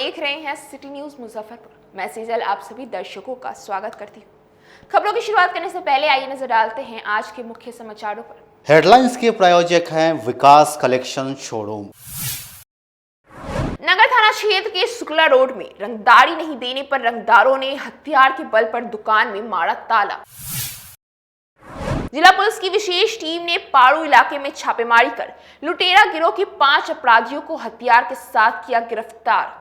देख रहे हैं सिटी न्यूज मुजफ्फरपुर। मैं सीजल आप सभी दर्शकों का स्वागत करती हूँ। खबरों की शुरुआत करने से पहले आइए नजर डालते हैं आज के मुख्य समाचारों पर। हेडलाइंस के प्रायोजक हैं विकास कलेक्शन शोरूम। नगर थाना क्षेत्र के शुक्ला रोड में रंगदारी नहीं देने पर रंगदारों ने हथियार के बल पर दुकान में मारा ताला। जिला पुलिस की विशेष टीम ने पारू इलाके में छापेमारी कर लुटेरा गिरोह के 5 अपराधियों को हथियार के साथ किया गिरफ्तार।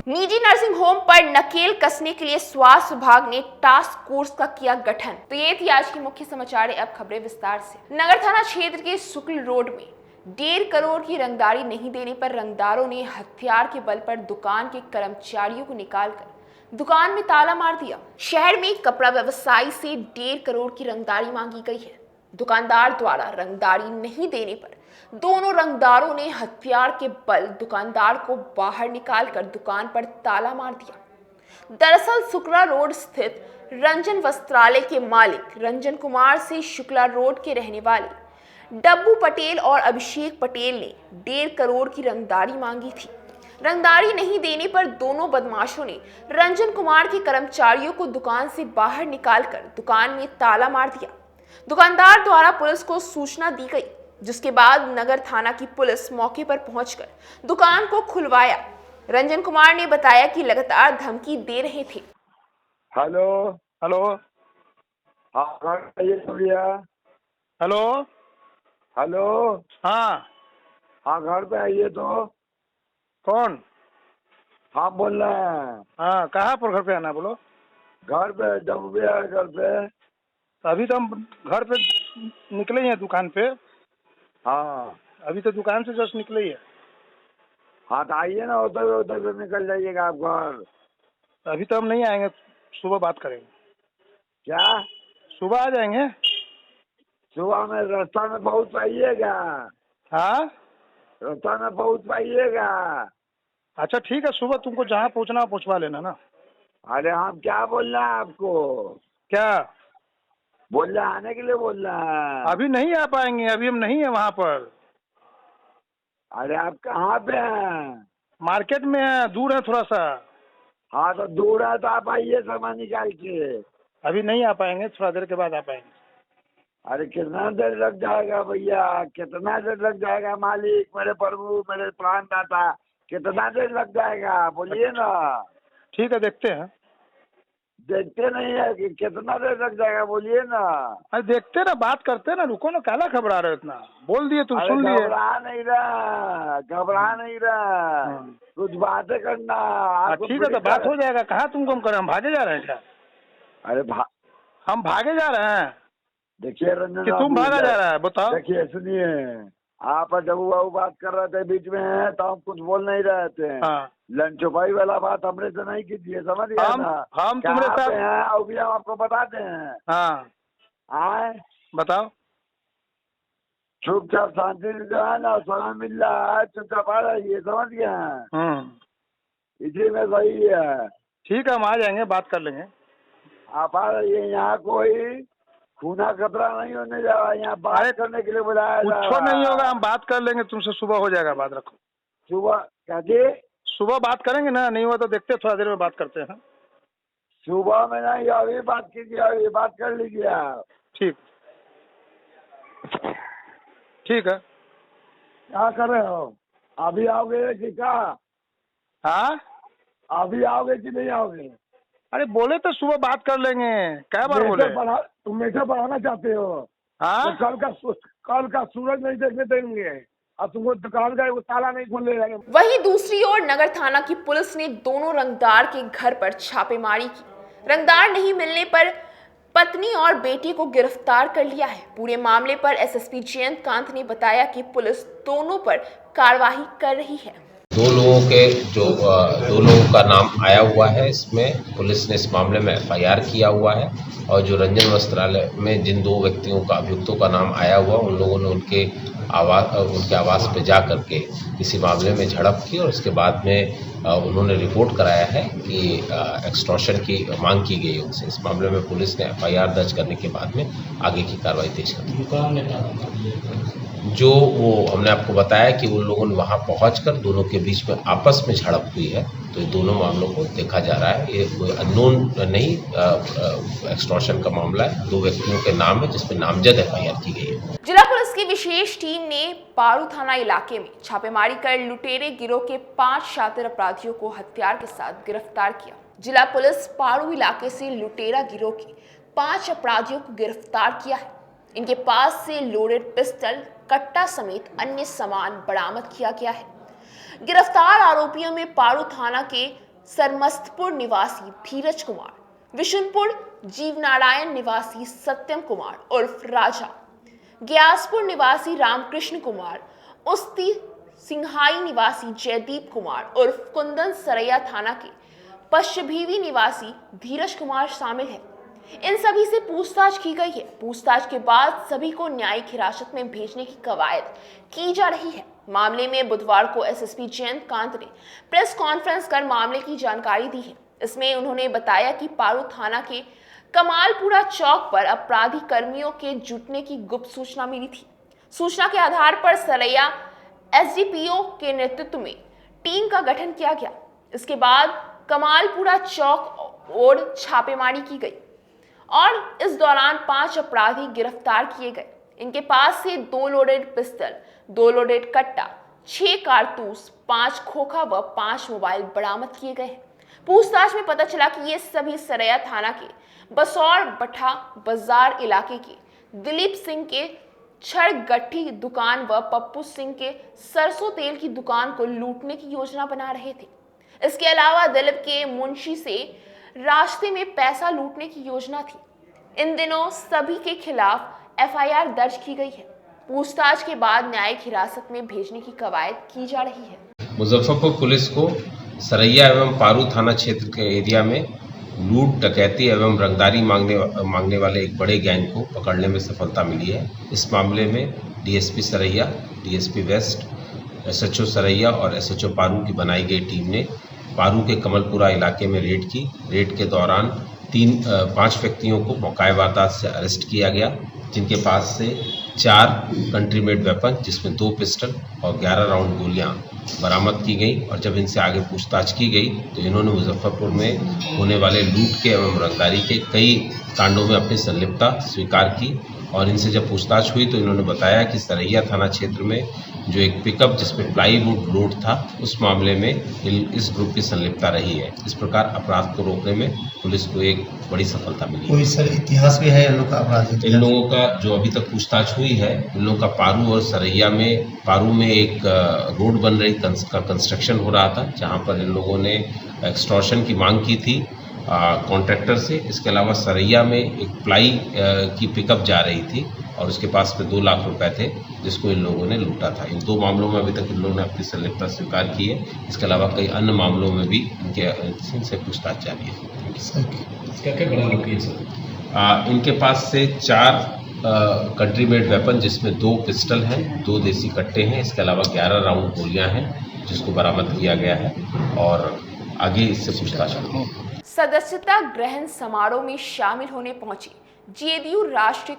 निजी नर्सिंग होम पर नकेल कसने के लिए स्वास्थ्य विभाग ने टास्क फोर्स का किया गठन। तो ये थी आज की मुख्य समाचार। अब खबरें विस्तार से। नगर थाना क्षेत्र के शुक्ल रोड में 1.5 करोड़ की रंगदारी नहीं देने पर रंगदारों ने हथियार के बल पर दुकान के कर्मचारियों को निकालकर दुकान में ताला मार दिया। शहर में कपड़ा व्यवसायी से 1.5 करोड़ की रंगदारी मांगी गई है। दुकानदार द्वारा रंगदारी नहीं देने पर दोनों रंगदारों ने हथियार के बल दुकानदार को बाहर निकालकर दुकान पर ताला मार दिया। दरअसल शुक्ला रोड स्थित रंजन वस्त्रालय के मालिक रंजन कुमार से शुक्ला रोड के रहने वाले डब्बू पटेल और अभिषेक पटेल ने 1.5 करोड़ की रंगदारी मांगी थी। रंगदारी नहीं देने पर दोनों बदमाशों ने रंजन कुमार के कर्मचारियों को दुकान से बाहर निकालकर दुकान में ताला मार दिया। दुकानदार द्वारा पुलिस को सूचना दी गई, जिसके बाद नगर थाना की पुलिस मौके पर पहुंचकर दुकान को खुलवाया। रंजन कुमार ने बताया कि लगातार धमकी दे रहे थे। हेलो हेलो हाँ भैया। हेलो हेलो हाँ हाँ घर पे आइए तो। कौन? हाँ बोल रहे हैं। हाँ कहाँ पर घर पे आना, बोलो। घर पे जब भी आए घर पे। अभी तो हम घर पे निकले ही हैं दुकान पे। हाँ अभी तो दुकान से जस्ट निकले ही है। हाँ तो आइए ना, उधर से निकल जाइएगा आप घर। अभी तो हम नहीं आएंगे, सुबह बात करेंगे। क्या सुबह आ जाएंगे। सुबह में रास्ता में पहुँच पाइएगा? हाँ रास्ता में पहुँच पाइएगा? अच्छा ठीक है, सुबह तुमको जहाँ पहुँचना हो पहुँचवा लेना ना। अरे हम क्या बोल रहे हैं आपको? क्या बोल रहे हैं आने के लिए बोल रहे हैं? अभी नहीं आ पाएंगे, अभी हम नहीं है वहाँ पर। अरे आप कहाँ पे हैं? मार्केट में है, दूर है थोड़ा सा। हाँ तो दूर है तो आप आइए सामान निकाल के। अभी नहीं आ पाएंगे, थोड़ा देर के बाद आ पाएंगे। अरे कितना देर लग जाएगा भैया, कितना देर लग जाएगा? मालिक, मेरे प्रभु, मेरे प्राण दाता, कितना देर लग जाएगा बोलिए ना। ठीक है, देखते हैं। देखते नहीं है कि कितना देर लग जाएगा बोलिए ना। अरे देखते ना, बात करते ना, रुको ना, काला घबरा रहे हो इतना? बोल दिए तुम, अरे सुन लिए। घबरा नहीं रहा, घबरा नहीं रहा, कुछ बातें करना। ठीक है तो बात हो जाएगा। कहाँ तुमको हम करें? हम भागे जा रहे हैं क्या? अरे हम भागे जा रहे हैं देखिए रंजन कि तुम भागा जा रहा है? बताओ। देखिए सुनिए, आप डबू बाबू बात कर रहे थे बीच में है तो हम कुछ बोल नहीं रहे थे। हाँ लंचोपाई वाला बात हमने से नहीं कीजिए, समझ गया ना? हम तुम्हारे साथ हैं और भी हम आपको बताते हैं। हाँ आए बताओ। चुपचाप शांति से जो है ना समय मिल रहा है, चुपचाप आ रही समझ गए? इसी में सही है। ठीक है, हम आ जाएंगे, बात कर लेंगे। आप आ रही है, यहाँ कोई खूना खतरा नहीं होने जा रहा है, यहाँ बात करने के लिए बुलाया जा रहा कुछ है। नहीं होगा, हम बात कर लेंगे तुमसे, सुबह हो जाएगा। बात रखो। सुबह क्या जी? सुबह बात करेंगे ना, नहीं हुआ तो देखते, थोड़ा देर में बात करते हैं। सुबह में नहीं, अभी बात कीजिए, अभी बात कर लीजिए आप। ठीक ठीक है। क्या कर रहे हो? अभी आओगे कि क्या? हाँ अभी आओगे कि नहीं आओगे? अरे बोले तो सुबह बात कर लेंगे, क्या बार बोले? तुम मीठा बढ़ाना चाहते हो? हाँ तो कल का सूरज नहीं देखने देंगे और तुमको दुकान का वो ताला नहीं खोलने देंगे। वहीं दूसरी ओर नगर थाना की पुलिस ने दोनों रंगदार के घर पर छापेमारी की। रंगदार नहीं मिलने पर पत्नी और बेटे को गिरफ्तार कर लिया है। पूरे मामले पर एसएसपी जयंत कांत ने बताया कि पुलिस दोनों पर कार्रवाई कर रही है। दो लोगों का नाम आया हुआ है। इसमें पुलिस ने इस मामले में एफआईआर किया हुआ है और जो रंजन वस्त्रालय में जिन 2 व्यक्तियों का अभियुक्तों का नाम आया हुआ, उन लोगों ने उनके आवास पे जा करके किसी मामले में झड़प की और उसके बाद में उन्होंने रिपोर्ट कराया है कि एक्सटॉर्शन की मांग की गई उनसे। इस मामले में पुलिस ने एफआईआर दर्ज करने के बाद में आगे की कार्रवाई तेज कर दी। जो वो हमने आपको बताया कि उन लोगों ने वहां पहुंचकर दोनों के बीच में आपस में झड़प हुई है। तो ये दोनों मामलों को देखा जा रहा है। ये कोई अननोन नहीं, एक्सटॉर्शन का मामला है। 2 व्यक्तियों के नाम है जिसमें नामजद एफआईआर की गई है। जिला पुलिस की विशेष टीम ने पारू थाना इलाके में छापेमारी कर लुटेरे गिरोह के 5 शातिर अपराधियों को हथियार के साथ गिरफ्तार किया। जिला पुलिस पारू इलाके से लुटेरा गिरोह के 5 अपराधियों को गिरफ्तार किया है। इनके पास से लोडेड पिस्टल, कट्टा समेत अन्य सामान बरामद किया गया है। गिरफ्तार आरोपियों में पारू थाना के सरमस्तपुर निवासी धीरज कुमार, विशुनपुर जीवनारायण निवासी सत्यम कुमार उर्फ राजा, ग्यासपुर निवासी रामकृष्ण कुमार, उस्ती सिंहाई निवासी जयदीप कुमार उर्फ कुंदन सरैया थाना के पश्चिमी निवासी धीरज कुमार शामिल है। इन सभी से पूछताछ की गई है। पूछताछ के बाद सभी को न्यायिक हिरासत में भेजने की कवायद की जा रही है। मामले में बुधवार को एसएसपी जयंत कांत ने प्रेस कॉन्फ्रेंस कर मामले की जानकारी दी है। इसमें उन्होंने बताया कि पारू थाना के कमालपुरा चौक पर अपराधी कर्मियों के जुटने की गुप्त सूचना मिली थी। सूचना के आधार पर सरैया एसडीपीओ के नेतृत्व में टीम का गठन किया गया। इसके बाद कमालपुरा चौक और छापेमारी की गई और इस दौरान 5 अपराधी गिरफ्तार किए गए। इनके पास से 2 लोडेड पिस्टल, 2 लोडेड कट्टा, 6 कारतूस, 5 खोखा व 5 मोबाइल बरामद किए गए हैं। पूछताछ में पता चला कि ये सभी सरैया थाना के बसौर बठा बाजार इलाके के दिलीप सिंह के छड़ गट्ठी दुकान व पप्पू सिंह के सरसों तेल की दुकान को लूटने की योजना बना रहे थे। इसके अलावा दिलीप के मुंशी से रास्ते में पैसा लूटने की योजना थी। इन दिनों सभी के खिलाफ एफआईआर दर्ज की गई है। पूछताछ के बाद न्यायिक हिरासत में भेजने की कवायद की जा रही है। मुजफ्फरपुर पुलिस को सरैया एवं पारू थाना क्षेत्र के एरिया में लूट, डकैती एवं रंगदारी मांगने वाले एक बड़े गैंग को पकड़ने में सफलता मिली है। इस मामले में DSP Saraiya, DSP west, SHO Saraiya और एसएचओ पारू की बनाई गई टीम ने पारू के कमलपुरा इलाके में रेड की। रेड के दौरान 5 व्यक्तियों को मौका वारदात से अरेस्ट किया गया, जिनके पास से 4 कंट्री मेड वेपन जिसमें 2 पिस्टल और 11 राउंड गोलियां बरामद की गई। और जब इनसे आगे पूछताछ की गई तो इन्होंने मुजफ्फरपुर में होने वाले लूट के एवं रंगदारी के कई कांडों में अपनी संलिप्तता स्वीकार की। और इनसे जब पूछताछ हुई तो इन्होंने बताया कि सरैया थाना क्षेत्र में जो एक पिकअप जिसमें प्लाईवुड लोड था, उस मामले में इस ग्रुप की संलिप्तता रही है। इस प्रकार अपराध को रोकने में पुलिस को एक बड़ी सफलता मिली। कोई सर इतिहास भी है इन लोगों का अपराध? इन लोगों का जो अभी तक पूछताछ हुई है, इन लोगों का पारू और सरैया में, पारू में एक रोड बन रही का कंस्ट्रक्शन हो रहा था, जहां पर इन लोगों ने एक्सटॉर्शन की मांग की थी कॉन्ट्रैक्टर से। इसके अलावा सरैया में एक प्लाई की पिकअप जा रही थी और उसके पास में 2 लाख रुपए थे, जिसको इन लोगों ने लूटा था। इन 2 मामलों में अभी तक इन लोगों ने अपनी संलिप्तता स्वीकार की है। इसके अलावा कई अन्य मामलों में भी इनसे पूछताछ जारी है। क्या बड़ा लोग है सर? इनके पास से 4 कंट्री मेड वेपन जिसमें 2 पिस्टल हैं, 2 देसी कट्टे हैं। इसके अलावा 11 राउंड गोलियां हैं जिसको बरामद किया गया है और आगे इससे पूछताछ होगी। सदस्यता ग्रहण समारोह में शामिल होने पहुंची जेडीयू राष्ट्रीय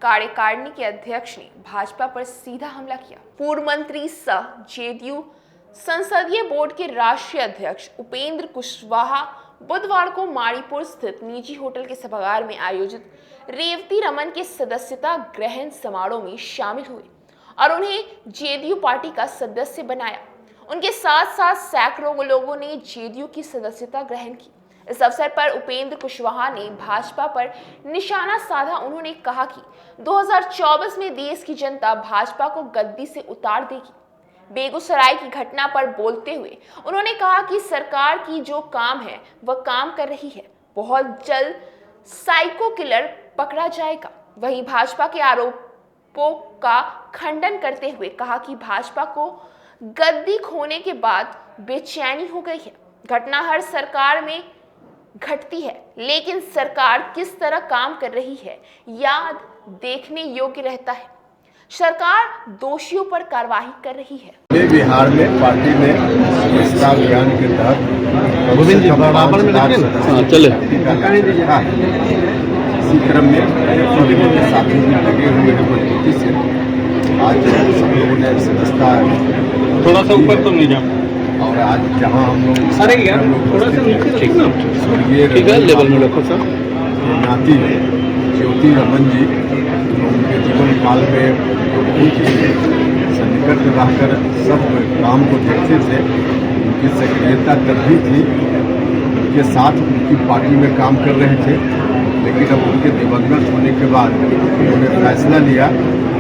कार्यकारिणी के अध्यक्ष ने भाजपा पर सीधा हमला किया। पूर्व मंत्री सह जेडीयू संसदीय बोर्ड के राष्ट्रीय अध्यक्ष उपेंद्र कुशवाहा बुधवार को मारीपुर स्थित निजी होटल के सभागार में आयोजित रेवती रमन के सदस्यता ग्रहण समारोह में शामिल हुए और उन्हें जेडीयू पार्टी का सदस्य बनाया। उनके साथ साथ सैकड़ों लोगों ने जेडीयू की सदस्यता ग्रहण की। इस अवसर पर उपेंद्र कुशवाहा ने भाजपा पर निशाना साधा। उन्होंने कहा कि 2024 में देश की जनता भाजपा को गद्दी से उतार देगी। बेगूसराय की घटना पर बोलते हुए उन्होंने कहा कि सरकार की जो काम है वह काम कर रही है, बहुत जल्द साइको किलर पकड़ा जाएगा। वहीं भाजपा के आरोपों का खंडन करते हुए कहा कि भाजपा को गद्दी खोने के बाद बेचैनी हो गई है। घटना हर सरकार में घटती है, लेकिन सरकार किस तरह काम कर रही है याद देखने योग्य रहता है। सरकार दोषियों पर कार्रवाई कर रही है। बिहार में पार्टी ने स्वच्छता अभियान के तहत इसी क्रम में साथी में लगे हुए हैं मजबूती से आज सब लोगों ने सदस्यता थोड़ा सा ऊपर तो नहीं जा और आज जहाँ हम लोग अरे यार थोड़ा सा नीचे ठीक ना स्वर्गीय ठीक है लेवल में रखो सर नाती ज्योति रमन जी उनके जीवन काल में बहुत ही सन्निकट रहकर सब काम को देखते थे। उनकी सक्रियता तब भी थी, उनके साथ उनकी पार्टी में काम कर रहे थे, लेकिन अब उनके दिवंगत होने के बाद उन्होंने फैसला लिया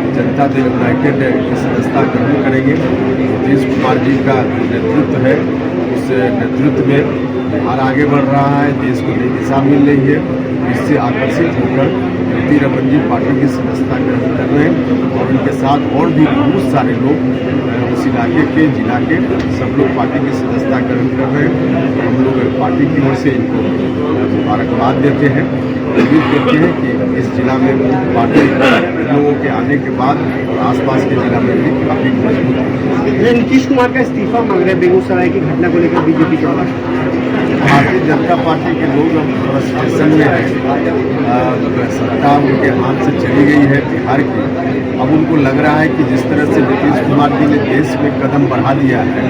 जनता दल यूनाइटेड की सदस्यता ग्रहण करेंगे। नीतीश कुमार जी का नेतृत्व है, उस नेतृत्व में बिहार आगे बढ़ रहा है, देश को नई दिशा मिल रही है। इससे आकर्षित होकर ज्योति रमन जी पार्टी की सदस्यता ग्रहण कर रहे हैं और उनके साथ और भी बहुत सारे लोग उस इलाके के जिला के सब लोग पार्टी की सदस्यता ग्रहण कर रहे हैं। हम लोग पार्टी की ओर से इनको मुबारकबाद देते हैं। उम्मीद करते हैं कि इस जिला में पार्टी लोगों के आने के बाद और आसपास के जिला में भी काफी मजबूत होगी। नीतीश कुमार का इस्तीफा मांग रहे हैं बेगूसराय की घटना को लेकर बीजेपी के बाद भारतीय जनता पार्टी के लोग अब फ्रस्ट्रेशन में है। सत्ता उनके हाथ से चली गई है बिहार की। अब उनको लग रहा है कि जिस तरह से नीतीश कुमार जी ने देश में कदम बढ़ा दिया है,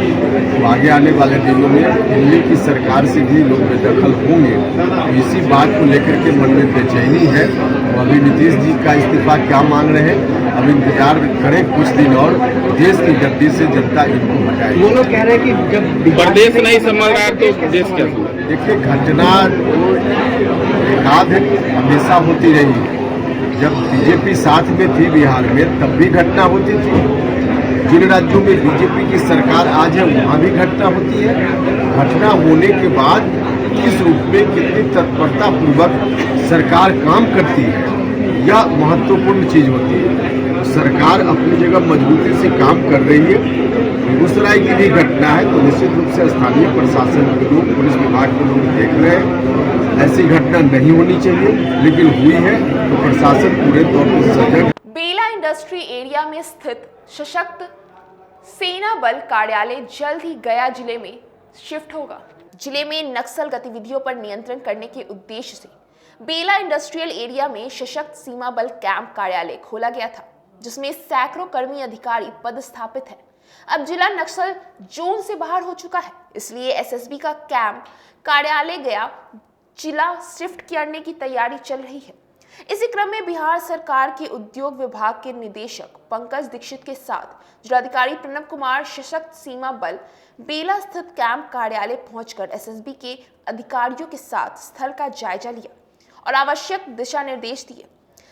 तो आगे आने वाले दिनों में दिल्ली की सरकार से भी लोग बेदखल होंगे। तो इसी बात को लेकर के मन में बेचैनी है। तो अभी नीतीश जी का इस्तीफा क्या मांग रहे हैं, अब इंतजार करें कुछ दिन और देश की गद्दी से जनता इनको हटाएगी। वो लोग कह रहे हैं कि जब प्रदेश नहीं संभल रहा तो देश क्या संभल? देखिए, घटना एकाध हमेशा होती रही। जब बीजेपी साथ में थी बिहार में तब भी घटना होती थी। जिन राज्यों में बीजेपी की सरकार आज है वहाँ भी घटना होती है। घटना होने के बाद किस रूप में कितनी तत्परता पूर्वक सरकार काम करती है, यह महत्वपूर्ण चीज होती है। सरकार अपनी जगह मजबूती से काम कर रही है। बेगूसराय की भी घटना है तो निश्चित रूप से स्थानीय प्रशासन के लोग, पुलिस विभाग के लोग देख रहे हैं। ऐसी घटना नहीं होनी चाहिए, लेकिन हुई है तो प्रशासन पूरे तौर पर सजग। बेला इंडस्ट्री एरिया में स्थित सशक्त सेना बल कार्यालय जल्द ही गया जिले में शिफ्ट होगा। जिले में नक्सल गतिविधियों पर नियंत्रण करने के उद्देश्य से बेला इंडस्ट्रियल एरिया में सशक्त सीमा बल कैंप कार्यालय खोला गया था, जिसमें सैकड़ों कर्मी अधिकारी पदस्थापित हैं। अब जिला नक्सल जोन से बाहर हो चुका है, इसलिए एसएसबी का कैंप कार्यालय गया जिला शिफ्ट करने की तैयारी चल रही है। इसी क्रम में बिहार सरकार के उद्योग विभाग के निदेशक पंकज दीक्षित के साथ जिलाधिकारी प्रणव कुमार सशक्त सीमा बल बेला स्थित कैंप कार्यालय पहुंचकर एसएसबी के अधिकारियों के साथ स्थल का जायजा लिया और आवश्यक दिशा निर्देश दिए।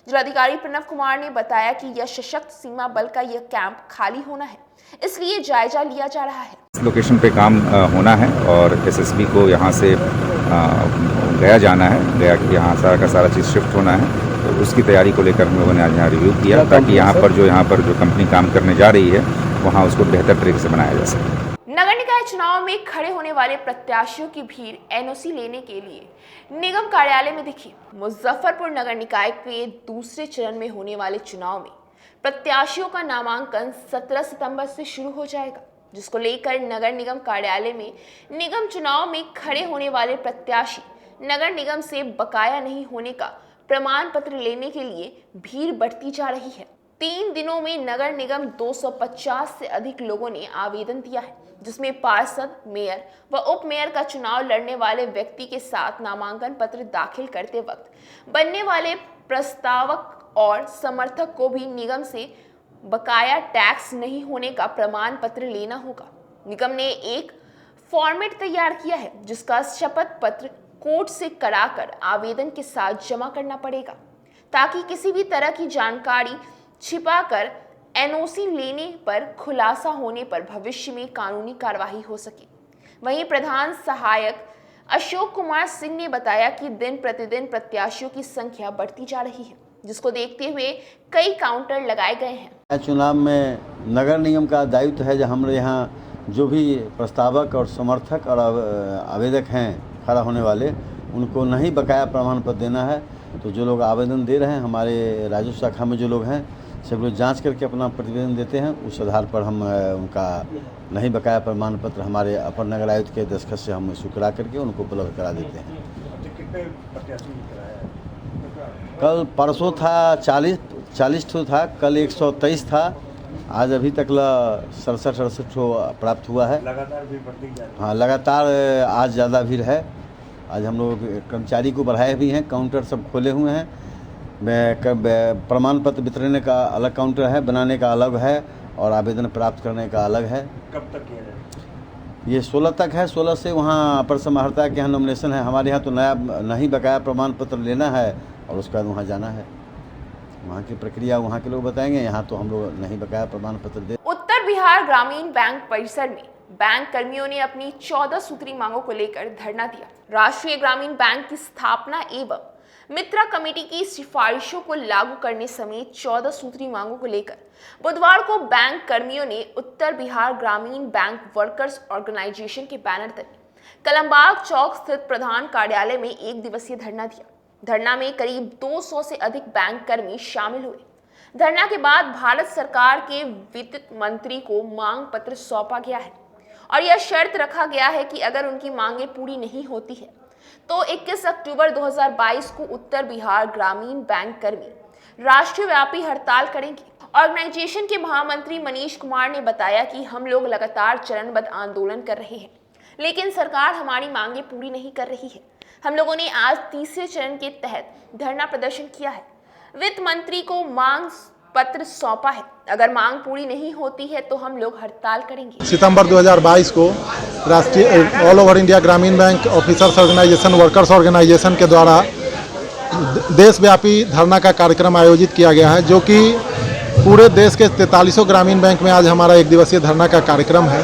जिलाधिकारी प्रणव कुमार ने बताया कि यह सशक्त सीमा बल का यह कैंप खाली होना है, इसलिए जायजा लिया जा रहा है। इस लोकेशन पे काम होना है और एसएसबी को यहाँ से गया जाना है। गया कि यहाँ सारा का सारा चीज़ शिफ्ट होना है, तो उसकी तैयारी को लेकर हम लोगों ने आज यहाँ रिव्यू किया ताकि यहाँ पर जो कंपनी काम करने जा रही है वहाँ उसको बेहतर तरीके से बनाया जा सके। नगर निकाय चुनाव में खड़े होने वाले प्रत्याशियों की भीड़ एनओसी लेने के लिए निगम कार्यालय में दिखी। मुजफ्फरपुर नगर निकाय के दूसरे चरण में होने वाले चुनाव में प्रत्याशियों का नामांकन 17 सितंबर से शुरू हो जाएगा, जिसको लेकर नगर निगम कार्यालय में निगम चुनाव में खड़े होने वाले प्रत्याशी नगर निगम से बकाया नहीं होने का प्रमाण पत्र लेने के लिए भीड़ बढ़ती जा रही है। 3 दिनों में नगर निगम 250 से अधिक लोगों ने आवेदन दिया है, जिसमें पार्षद, मेयर व उप मेयर का चुनाव लड़ने वाले व्यक्ति के साथ नामांकन पत्र दाखिल करते वक्त बनने वाले प्रस्तावक और समर्थक को भी निगम से बकाया टैक्स नहीं होने का प्रमाण पत्र लेना होगा। निगम ने एक फॉर्मेट तैयार किया है, जिसका शपथ पत्र कोर्ट से कराकर आवेदन के साथ जमा करना पड़ेगा, ताकि किसी भी तरह की जानकारी छिपाकर एनओसी लेने पर खुलासा होने पर भविष्य में कानूनी कार्रवाई हो सके। वहीं प्रधान सहायक अशोक कुमार सिंह ने बताया कि दिन प्रतिदिन प्रत्याशियों की संख्या बढ़ती जा रही है, जिसको देखते हुए कई काउंटर लगाए गए हैं। चुनाव में नगर निगम का दायित्व है, जो हमारे यहाँ जो भी प्रस्तावक और समर्थक और आवेदक हैं खड़ा होने वाले, उनको नहीं बकाया प्रमाण पत्र देना है। तो जो लोग आवेदन दे रहे हैं, हमारे राजस्व शाखा में जो लोग हैं, सब लोग जांच करके अपना प्रतिवेदन देते हैं। उस आधार पर हम उनका नहीं बकाया प्रमाण पत्र हमारे अपर नगर आयुक्त के दस्तखत से हम इशू करा करके उनको उपलब्ध करा देते हैं। कल परसों था 40 था, कल 123 था आज अभी तक 67-68 प्राप्त हुआ है। लगातार भी बढ़ती जा रही है। हाँ, लगातार आज ज़्यादा भीड़ है। आज हम लोग कर्मचारी को बढ़ाए भी हैं, काउंटर सब खोले हुए हैं। प्रमाण पत्र वितरण का अलग काउंटर है, बनाने का अलग है और आवेदन प्राप्त करने का अलग है। कब तक किया जाएगा? ये 16 तक है। 16 से वहाँ अपर समाहर्ता के यहाँ नॉमिनेशन है। हमारे यहाँ तो नया नहीं बकाया प्रमाण पत्र लेना है और उसके बाद वहाँ जाना है। वहाँ की प्रक्रिया वहाँ के लोग बताएंगे। यहाँ तो हम लोग नहीं बकाया प्रमाण पत्र दे। उत्तर बिहार ग्रामीण बैंक परिसर में बैंक कर्मियों ने अपनी 14 सूत्री मांगों को लेकर धरना दिया। राष्ट्रीय ग्रामीण बैंक की स्थापना एवं मित्रा कमेटी की सिफारिशों को लागू करने समेत 14 सूत्री मांगों को लेकर बुधवार को बैंक कर्मियों ने उत्तर बिहार ग्रामीण बैंक वर्कर्स ऑर्गेनाइजेशन के बैनर तले कलमबाग चौक स्थित प्रधान कार्यालय में एक दिवसीय धरना दिया। धरना में करीब 200 से अधिक बैंक कर्मी शामिल हुए। धरना के बाद भारत सरकार के वित्त मंत्री को मांग पत्र सौंपा गया है और यह शर्त रखा गया है कि अगर उनकी मांगें पूरी नहीं होती है तो 21 अक्टूबर 2022 को उत्तर बिहार ग्रामीण बैंक कर्मी राष्ट्रव्यापी हड़ताल करेंगे। ऑर्गेनाइजेशन के महामंत्री मनीष कुमार ने बताया कि हम लोग लगातार चरणबद्ध आंदोलन कर रहे हैं, लेकिन सरकार हमारी मांगें पूरी नहीं कर रही है। हम लोगों ने आज तीसरे चरण के तहत धरना प्रदर्शन किया है। वित्त मंत्री को मांग पत्र सौंपा है। अगर मांग पूरी नहीं होती है तो हम लोग हड़ताल करेंगे। सितंबर 2022 को राष्ट्रीय ऑल ओवर इंडिया ग्रामीण bank officers organisation workers organisation के द्वारा देशव्यापी धरना का कार्यक्रम आयोजित किया गया है, जो कि पूरे देश के 43 ग्रामीण बैंक में आज हमारा एक दिवसीय धरना का कार्यक्रम है।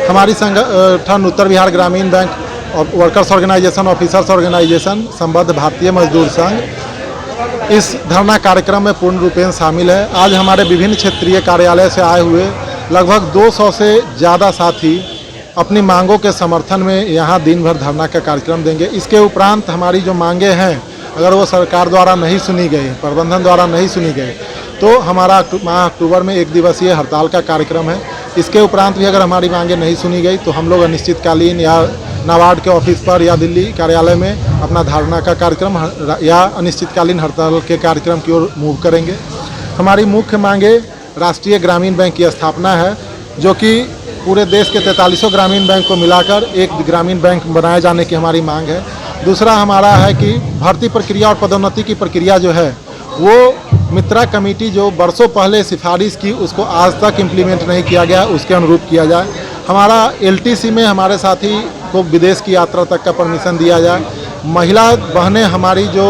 हमारी संगठन उत्तर बिहार ग्रामीण bank workers organisation officers organisation संबद्ध भारतीय मजदूर संघ इस धरना कार्यक्रम में पूर्ण रूपेण शामिल है। आज हमारे विभिन्न क्षेत्रीय कार्यालय से आए हुए लगभग 200 से ज़्यादा साथी अपनी मांगों के समर्थन में यहाँ दिन भर धरना का कार्यक्रम देंगे। इसके उपरांत हमारी जो मांगे हैं, अगर वो सरकार द्वारा नहीं सुनी गई, प्रबंधन द्वारा नहीं सुनी गई, तो हमारा माह अक्टूबर में एक दिवसीय हड़ताल का कार्यक्रम है। इसके उपरांत भी अगर हमारी मांगें नहीं सुनी गई तो हम लोग अनिश्चितकालीन या नाबार्ड के ऑफिस पर या दिल्ली कार्यालय में अपना धरना का कार्यक्रम या अनिश्चितकालीन हड़ताल के कार्यक्रम की ओर मूव करेंगे। हमारी मुख्य मांगे राष्ट्रीय ग्रामीण बैंक की स्थापना है, जो कि पूरे देश के 43 ग्रामीण बैंक को मिलाकर एक ग्रामीण बैंक बनाए जाने की हमारी मांग है। दूसरा हमारा है कि भर्ती प्रक्रिया और पदोन्नति की प्रक्रिया जो है वो मित्रा कमेटी जो बरसों पहले सिफारिश की, उसको आज तक इम्प्लीमेंट नहीं किया गया, उसके अनुरूप किया जाए। हमारा LTC में हमारे साथी को विदेश की यात्रा तक का परमिशन दिया जाए। महिला बहनें हमारी जो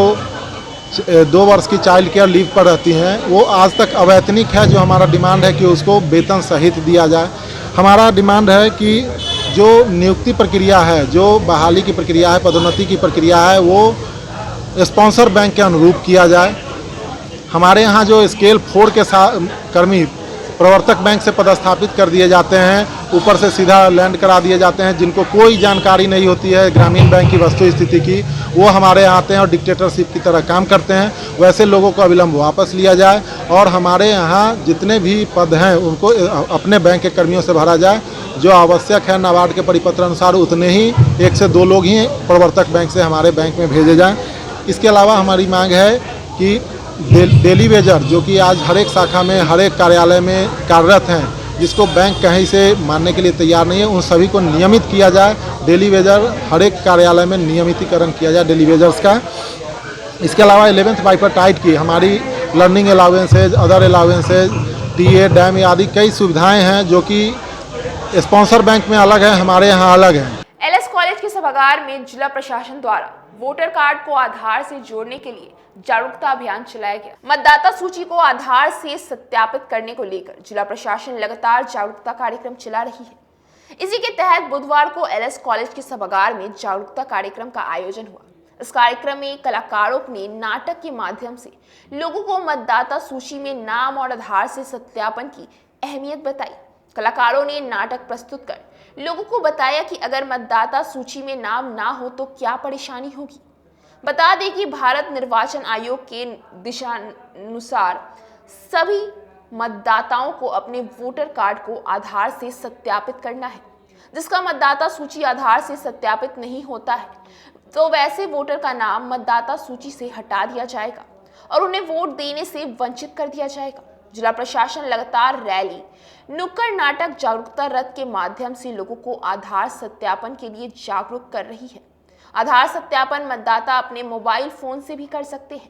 2 वर्ष की चाइल्ड केयर लीव पर रहती हैं, वो आज तक अवैतनिक है। जो हमारा डिमांड है कि उसको वेतन सहित दिया जाए। हमारा डिमांड है कि जो नियुक्ति प्रक्रिया है, जो बहाली की प्रक्रिया है, पदोन्नति की प्रक्रिया है, वो स्पॉन्सर बैंक के अनुरूप किया जाए। हमारे यहाँ जो स्केल 4 के कर्मी प्रवर्तक बैंक से पदस्थापित कर दिए जाते हैं, ऊपर से सीधा लैंड करा दिए जाते हैं, जिनको कोई जानकारी नहीं होती है ग्रामीण बैंक की वस्तु स्थिति की, वो हमारे यहाँ आते हैं और डिक्टेटरशिप की तरह काम करते हैं। वैसे लोगों को अविलंब वापस लिया जाए और हमारे यहाँ जितने भी पद हैं उनको अपने बैंक के कर्मियों से भरा जाए। जो आवश्यक है नाबार्ड के परिपत्र अनुसार उतने ही 1 से 2 लोग ही प्रवर्तक बैंक से हमारे बैंक में भेजे जाएँ। इसके अलावा हमारी मांग है कि डेली वेजर, जो कि आज हर एक शाखा में हर एक कार्यालय में कार्यरत हैं, जिसको बैंक कहीं से मानने के लिए तैयार नहीं है, उन सभी को नियमित किया जाए। डेली वेजर हर एक कार्यालय में नियमितीकरण किया जाए डेली वेजर्स का। इसके अलावा 11th बाइफरटाइट की हमारी learning allowances, other allowances, TA, dam आदि कई सुविधाएं हैं जो कि स्पॉन्सर बैंक में अलग है, हमारे यहाँ अलग है। LS कॉलेज के सभागार में जिला प्रशासन द्वारा वोटर कार्ड को आधार से जोड़ने के लिए जागरूकता अभियान चलाया गया। मतदाता सूची को आधार से सत्यापित करने को लेकर जिला प्रशासन लगातार जागरूकता कार्यक्रम चला रही है। इसी के तहत बुधवार को LS कॉलेज के सभागार में जागरूकता कार्यक्रम का आयोजन हुआ। इस कार्यक्रम में कलाकारों ने नाटक के माध्यम से लोगों को मतदाता सूची में नाम और आधार से सत्यापन की अहमियत बताई। कलाकारों ने नाटक प्रस्तुत कर लोगों को बताया कि अगर मतदाता सूची में नाम ना हो तो क्या परेशानी होगी। बता दें कि भारत निर्वाचन आयोग के दिशानुसार सभी मतदाताओं को अपने वोटर कार्ड को आधार से सत्यापित करना है। जिसका मतदाता सूची आधार से सत्यापित नहीं होता है तो वैसे वोटर का नाम मतदाता सूची से हटा दिया जाएगा और उन्हें वोट देने से वंचित कर दिया जाएगा। जिला प्रशासन लगातार रैली, नुक्कड़ नाटक, जागरूकता रथ के माध्यम से लोगों को आधार सत्यापन के लिए जागरूक कर रही है। आधार सत्यापन मतदाता अपने मोबाइल फोन से भी कर सकते हैं।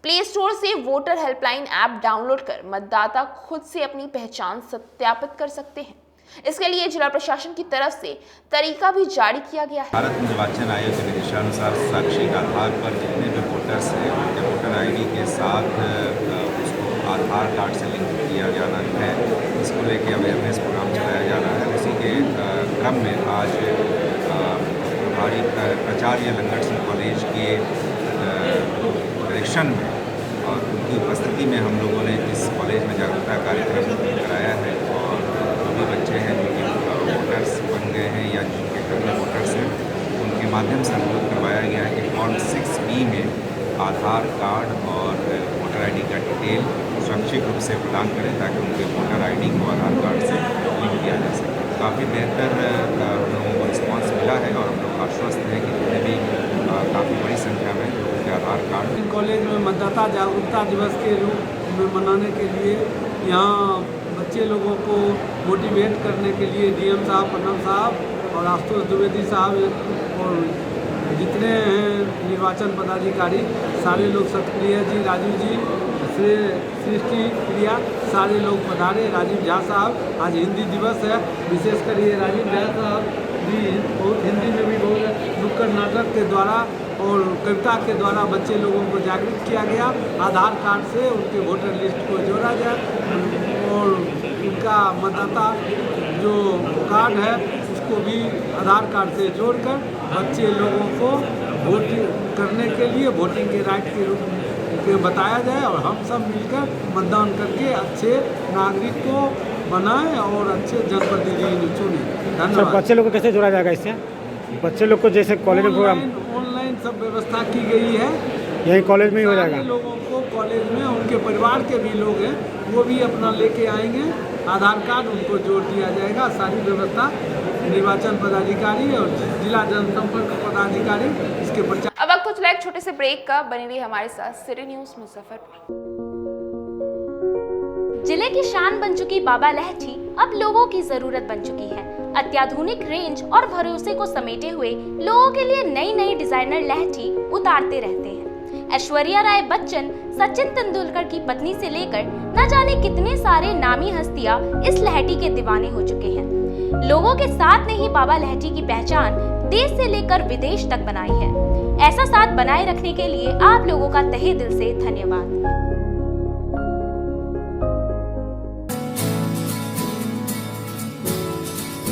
प्ले स्टोर से वोटर हेल्पलाइन ऐप डाउनलोड कर मतदाता खुद से अपनी पहचान सत्यापित कर सकते हैं। इसके लिए जिला प्रशासन की तरफ से तरीका भी जारी किया गया है। भारत निर्वाचन आयोग के निर्देशानुसार शैक्षिक आधार पर जितने भी वोटर्स हैं उनके वोटर आईडी के साथ उसको आधार कार्ड से लिंक किया जाना है। इसको लेके अवेयरनेस प्रोग्राम चलाया जा रहा है। उसी के क्रम में आज हमारी प्राचार्य लंगट सिंह कॉलेज के डायरेक्शन में और उनकी उपस्थिति में हम लोगों ने इस कॉलेज में जागरूकता कार्यक्रम कराया है। और जो भी बच्चे हैं जो वोटर्स बन गए हैं या जिनके घर में वोटर्स हैं उनके माध्यम से अवगत करवाया गया है कि फॉर्म 6B में आधार कार्ड और वोटर आईडी का डिटेल स्वैच्छिक रूप से प्रदान करें ताकि उनके वोटर आईडी को आधार कार्ड से लिंक किया जा सके। काफ़ी बेहतर हम लोगों को रिस्पॉन्स मिला है और हम लोग आश्वस्त हैं कि जितने भी काफ़ी बड़ी संख्या में लोगों के आधार कार्ड। कॉलेज में मतदाता जागरूकता दिवस के रूप में मनाने के लिए यहाँ बच्चे लोगों को मोटिवेट करने के लिए डीएम साहब, प्रणब साहब और आशुतोष द्विवेदी साहब और जितने हैं निर्वाचन पदाधिकारी सारे लोग, सतप्रिया जी, राजीव जी, सृष्टि प्रिया, सारे लोग पधारे। राजीव झा साहब, आज हिंदी दिवस है, विशेषकर ये राजीव झा साहब भी बहुत हिंदी में भी बहुत नुक्कड़ नाटक के द्वारा और कविता के द्वारा बच्चे लोगों को जागरूक किया गया। आधार कार्ड से उनके वोटर लिस्ट को जोड़ा जाए और उनका मतदाता जो कार्ड है उसको भी आधार कार्ड से जोड़कर बच्चे लोगों को वोटिंग करने के लिए वोटिंग के राइट के रूप में बताया जाए और हम सब मिलकर मतदान करके अच्छे नागरिक को बनाएं और अच्छे जनप्रतिनिधि चुनें। धन्यवाद। बच्चे लोग को कैसे जोड़ा जाएगा इससे? बच्चे लोग को जैसे कॉलेज में प्रोग्राम ऑनलाइन सब व्यवस्था की गई है, यही कॉलेज में ही हो जाएगा। लोगों को कॉलेज में उनके परिवार के भी लोग हैं वो भी अपना लेके आएंगे, आधार कार्ड उनको जोड़ दिया जाएगा। सारी व्यवस्था निर्वाचन पदाधिकारी और जिला जनसंपर्क पदाधिकारी इसके प्रचार। अब वक्त हो चला एक छोटे से ब्रेक का, बने रहिए हमारे साथ सिटी न्यूज़ मुजफ्फरपुर। जिले की शान बन चुकी बाबा लहठी अब लोगों की जरूरत बन चुकी है। अत्याधुनिक रेंज और भरोसे को समेटे हुए लोगों के लिए नई नई डिजाइनर लहठी उतारते रहते हैं। ऐश्वर्या राय बच्चन, सचिन तेंदुलकर की पत्नी से लेकर न जाने कितने सारे नामी हस्तियां इस लहठी के दीवाने हो चुके हैं। लोगों के साथ ने ही बाबा लहठी की पहचान देश से लेकर विदेश तक बनाई है। ऐसा साथ बनाए रखने के लिए आप लोगों का तहे दिल से धन्यवाद।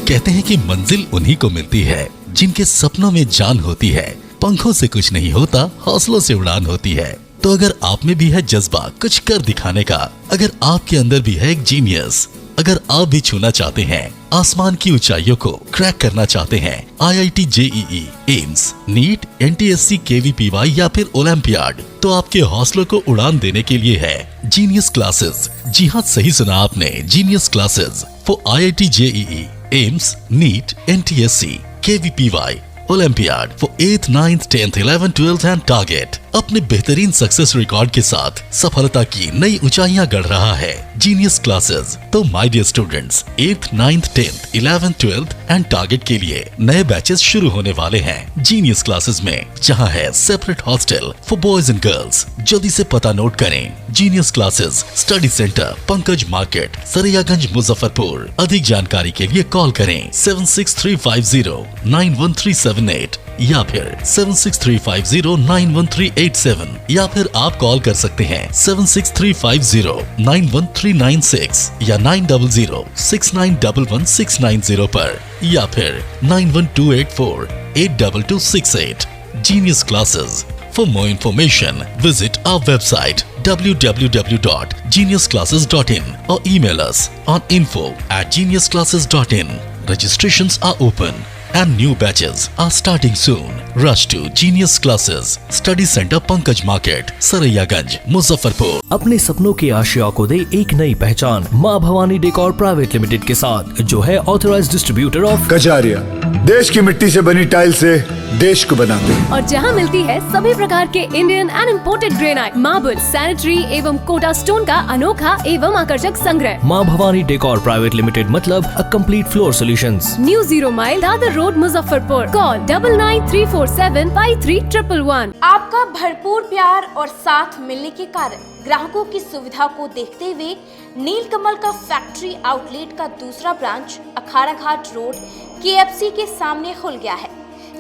कहते हैं कि मंजिल उन्हीं को मिलती है जिनके सपनों में जान होती है। पंखों से कुछ नहीं होता, हौसलों से उड़ान होती है। तो अगर आप में भी है जज्बा कुछ कर दिखाने का, अगर आपके अंदर भी है एक जीनियस, अगर आप भी छूना चाहते हैं आसमान की ऊंचाइयों को, क्रैक करना चाहते हैं IIT JEE, AIIMS, NEET, NTSC, KVPY या फिर ओलंपियाड, तो आपके हौसलों को उड़ान देने के लिए है जीनियस क्लासेस। जी हाँ, सही सुना आपने, genius classes for IIT JEE, AIIMS, NEET, NTSC, KVPY, olympiad for 8th, 9th, 10th, 11th, 12th and target. अपने बेहतरीन सक्सेस रिकॉर्ड के साथ सफलता की नई ऊंचाइयां गढ़ रहा है जीनियस क्लासेस। तो my dear students, 8th, 9th, 10th, 11th, 12th and target के लिए नए बैचेस शुरू होने वाले हैं जीनियस क्लासेस में, जहां है separate hostel for boys and girls. जल्दी से पता नोट करें, genius classes, study centre, Pankaj market, Saraiyaganj, Muzaffarpur. अधिक जानकारी के लिए कॉल करें 7635091378 या फिर 7635091387 या फिर आप कॉल कर सकते हैं 7635091396 या 9006911690 पर या फिर 9128482268। Genius Classes. For more information, visit our website www.geniusclasses.in or email us on info@geniusclasses.in. Registrations are open and new batches are starting soon. Rush to genius classes, study centre Pankaj market, Saraiyaganj, Muzaffarpur. अपने सपनों के आशिया को दे एक नई पहचान माँ भवानी डेकोर प्राइवेट लिमिटेड के साथ, जो है ऑथराइज्ड डिस्ट्रीब्यूटर ऑफ कजारिया। देश की मिट्टी से बनी टाइल से देश को बनाते हैं, और जहां मिलती है सभी प्रकार के Indian and imported granite, marble, sanitary एवं कोटा स्टोन का अनोखा एवं आकर्षक संग्रह। माँ भवानी डेकोर प्राइवेट लिमिटेड मतलब a complete floor solutions. New 0 mile Dadar road, Muzaffarpur. Call 9934753111। आपका भरपूर प्यार और साथ मिलने के कारण ग्राहकों की सुविधा को देखते हुए नीलकमल का फैक्ट्री आउटलेट का दूसरा ब्रांच अखाड़ा घाट रोड KFC के सामने खुल गया है,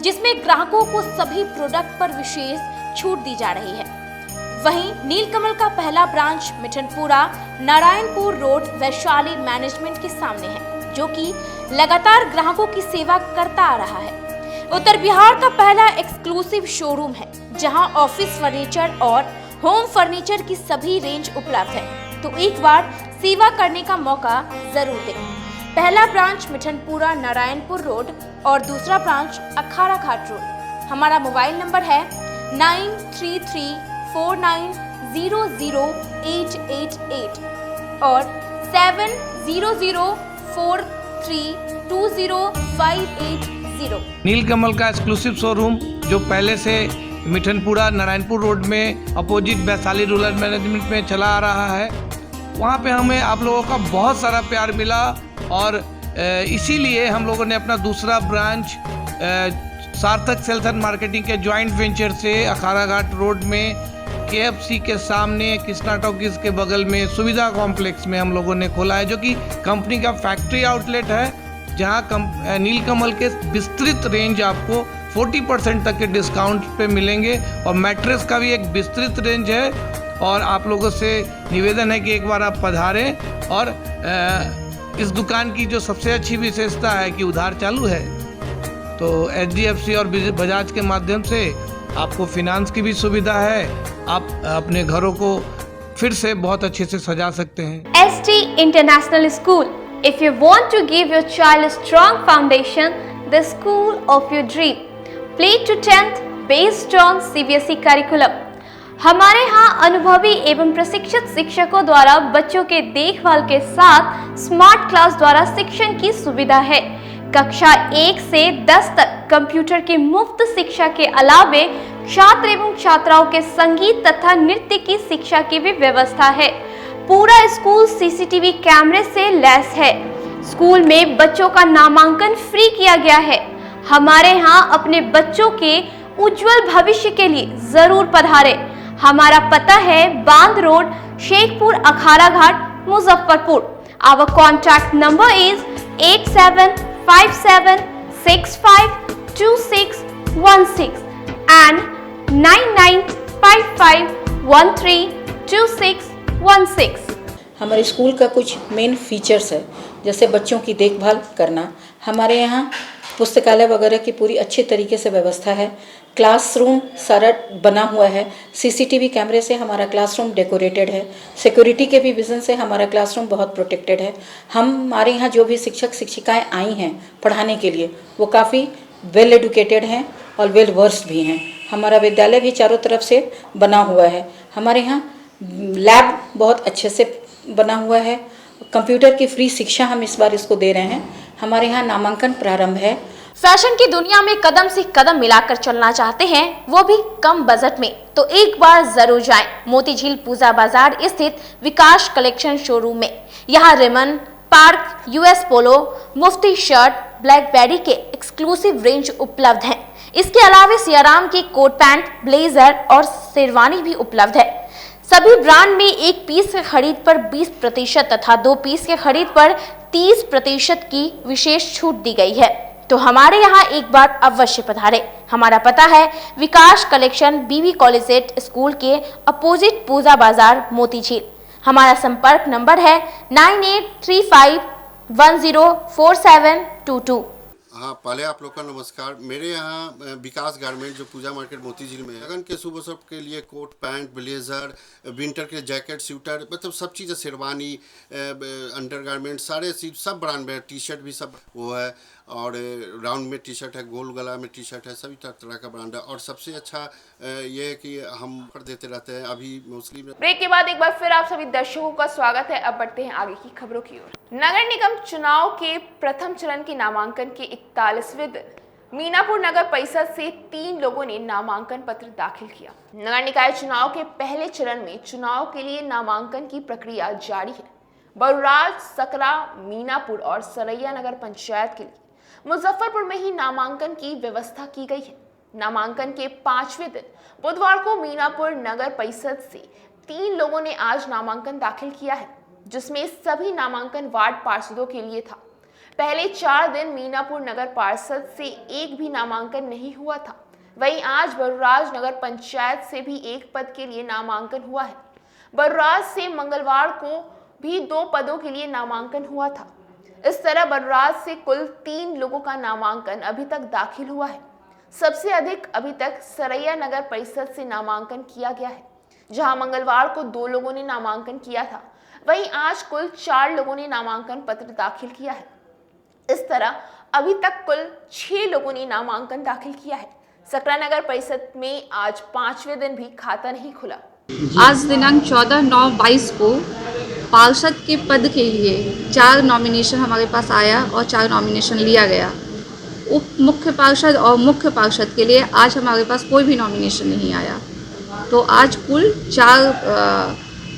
जिसमें ग्राहकों को सभी प्रोडक्ट पर विशेष छूट दी जा रही है। वहीं नीलकमल का पहला branch Mithanpura Narayanpur road Vaishali management के सामने है, जो कि लगातार ग्राहकों की सेवा करता आ रहा है। उत्तर बिहार का पहला एक्सक्लूसिव शोरूम है, जहां ऑफिस फर्नीचर और होम फर्नीचर की सभी रेंज उपलब्ध है, तो एक बार सेवा करने का मौका जरूर दें। पहला ब्रांच मिठनपुरा नारायणपुर रोड और दूसरा ब्रांच अखाड़ा घाट रोड। हमारा मोबाइल नंबर है 9334900888 और 7004320580। नीलकमल का एक्सक्लूसिव शोरूम जो पहले से मिठनपुरा नारायणपुर रोड में अपोजिट वैशाली रूरल मैनेजमेंट में चला आ रहा है, वहाँ पे हमें आप लोगों का बहुत सारा प्यार मिला और इसीलिए हम लोगों ने अपना दूसरा ब्रांच सार्थक सेल्स एंड मार्केटिंग के जॉइंट वेंचर से अखाड़ा घाट रोड में KFC के सामने कृष्णा टॉकीज के बगल में सुविधा कॉम्प्लेक्स में हम लोगों ने खोला है, जो कि कंपनी का फैक्ट्री आउटलेट है, जहां नीलकमल के विस्तृत रेंज आपको 40% तक के डिस्काउंट पे मिलेंगे और मैट्रेस का भी एक विस्तृत रेंज है। और आप लोगों से निवेदन है कि एक बार आप पधारें। और इस दुकान की जो सबसे अच्छी विशेषता है कि उधार चालू है, तो HDFC और बजाज के माध्यम से आपको फिनांस की भी सुविधा है। आप अपने घरों को फिर से बहुत अच्छे से सजा सकते हैं। ST International School. If you want to give your child a strong foundation, the school of your dream. Play to 10th based on CBSE curriculum. हमारे यहाँ अनुभवी एवं प्रशिक्षित शिक्षकों द्वारा बच्चों के देखभाल के साथ स्मार्ट क्लास द्वारा शिक्षण की सुविधा है। कक्षा 1 से 10 तक कंप्यूटर की मुफ्त शिक्षा के अलावे छात्र एवं छात्राओं के संगीत तथा नृत्य की शिक्षा की भी व्यवस्था है। पूरा स्कूल CCTV कैमरे से लैस है। स्कूल में बच्चों का नामांकन फ्री किया गया है। हमारे यहाँ अपने बच्चों के उज्जवल भविष्य के लिए जरूर पधारें। हमारा पता है बांध road, Shekhpur, Akhara Ghat, Muzaffarpur. Our contact number is 8757652616 and 9955132616। हमारे स्कूल का कुछ मेन फीचर्स है, जैसे बच्चों की देखभाल करना। हमारे यहाँ पुस्तकालय वगैरह की पूरी अच्छी तरीके से व्यवस्था है। क्लासरूम सारा बना हुआ है। CCTV कैमरे से हमारा क्लासरूम डेकोरेटेड है। सिक्योरिटी के भी विजन से हमारा क्लासरूम बहुत प्रोटेक्टेड है। हमारे यहाँ जो भी शिक्षक शिक्षिकाएं आई हैं पढ़ाने के लिए, वो काफ़ी वेल एडुकेटेड हैं और वेल वर्स्ड भी हैं। हमारा विद्यालय भी चारों तरफ से बना हुआ है। हमारे यहाँ लैब बहुत अच्छे से बना हुआ है। कंप्यूटर की फ्री शिक्षा हम इस बार इसको दे रहे हैं। हमारे यहाँ नामांकन प्रारंभ है। फैशन की दुनिया में कदम से कदम मिलाकर चलना चाहते हैं, वो भी कम बजट में, तो एक बार जरूर जाएं मोतीझील पूजा बाजार स्थित विकास कलेक्शन शोरूम में। यहाँ रिमन, पार्क, US पोलो, मुफ्ती शर्ट, ब्लैकबेरी के एक्सक्लूसिव रेंज उपलब्ध हैं। इसके अलावा सियाराम के कोट पैंट, ब्लेजर और शेरवानी भी उपलब्ध है। सभी ब्रांड में 1 पीस के खरीद पर 20% तथा 2 पीस के खरीद पर 30% की विशेष छूट दी गई है। तो हमारे यहाँ एक बार अवश्य पधारें। हमारा पता है विकास कलेक्शन BB कॉलेज स्कूल के अपोजिट पूजा बाजार, मोतीझील। हमारा संपर्क नंबर है 9835104722। हाँ, पहले आप लोग का नमस्कार। मेरे यहाँ विकास गारमेंट जो पूजा मार्केट मोतीझील में है, लगन के शुभ अवसर के लिए कोट पैंट, ब्लेजर, विंटर के जैकेट, स्वेटर, मतलब सब चीज़, शेरवानी, अंडर गारमेंट, सारे सब ब्रांड में, टी शर्ट भी सब वो है। और राउंड में टी शर्ट है, गोल गला में टी शर्ट है, सभी तरह का ब्रांड है। और सबसे अच्छा ये है कि हम ऑफर देते रहते हैं अभी मोस्टली। ब्रेक के बाद एक बार फिर आप सभी दर्शकों का स्वागत है। अब बढ़ते हैं आगे की खबरों की ओर। नगर निगम चुनाव के प्रथम चरण के नामांकन के 41वें दिन मीनापुर नगर परिषद से 3 लोगों ने नामांकन पत्र दाखिल किया। नगर निकाय चुनाव के पहले चरण में चुनाव के लिए नामांकन की प्रक्रिया जारी है। बरुराज, सकरा, मीनापुर और सरैया नगर पंचायत के लिए मुजफ्फरपुर में ही नामांकन की व्यवस्था की गई है। नामांकन के 5वें दिन बुधवार को मीनापुर नगर परिषद से 3 लोगों ने आज नामांकन दाखिल किया है, जिसमें सभी नामांकन वार्ड पार्षदों के लिए था। पहले 4 दिन मीनापुर नगर पार्षद से एक भी नामांकन नहीं हुआ था। वहीं आज बरुराज नगर पंचायत से भी एक पद के लिए नामांकन हुआ है। बरुराज से मंगलवार को भी 2 पदों के लिए नामांकन हुआ था। इस तरह बरुराज से कुल 3 लोगों का नामांकन अभी तक दाखिल हुआ है। सबसे अधिक अभी तक सरैया नगर परिषद से नामांकन किया गया है, जहां मंगलवार को 2 लोगों ने नामांकन किया था। वहीं आज कुल 4 लोगों ने नामांकन पत्र दाखिल किया है। इस तरह अभी तक कुल 6 लोगों ने नामांकन दाखिल किया है। सकरा नगर परिषद में आज 5वें दिन भी खाता नहीं खुला। आज दिनांक 14/9/22 को पार्षद के पद के लिए 4 नॉमिनेशन हमारे पास आया और 4 नॉमिनेशन लिया गया। उप मुख्य पार्षद और मुख्य पार्षद के लिए आज हमारे पास कोई भी नॉमिनेशन नहीं आया। तो आज कुल 4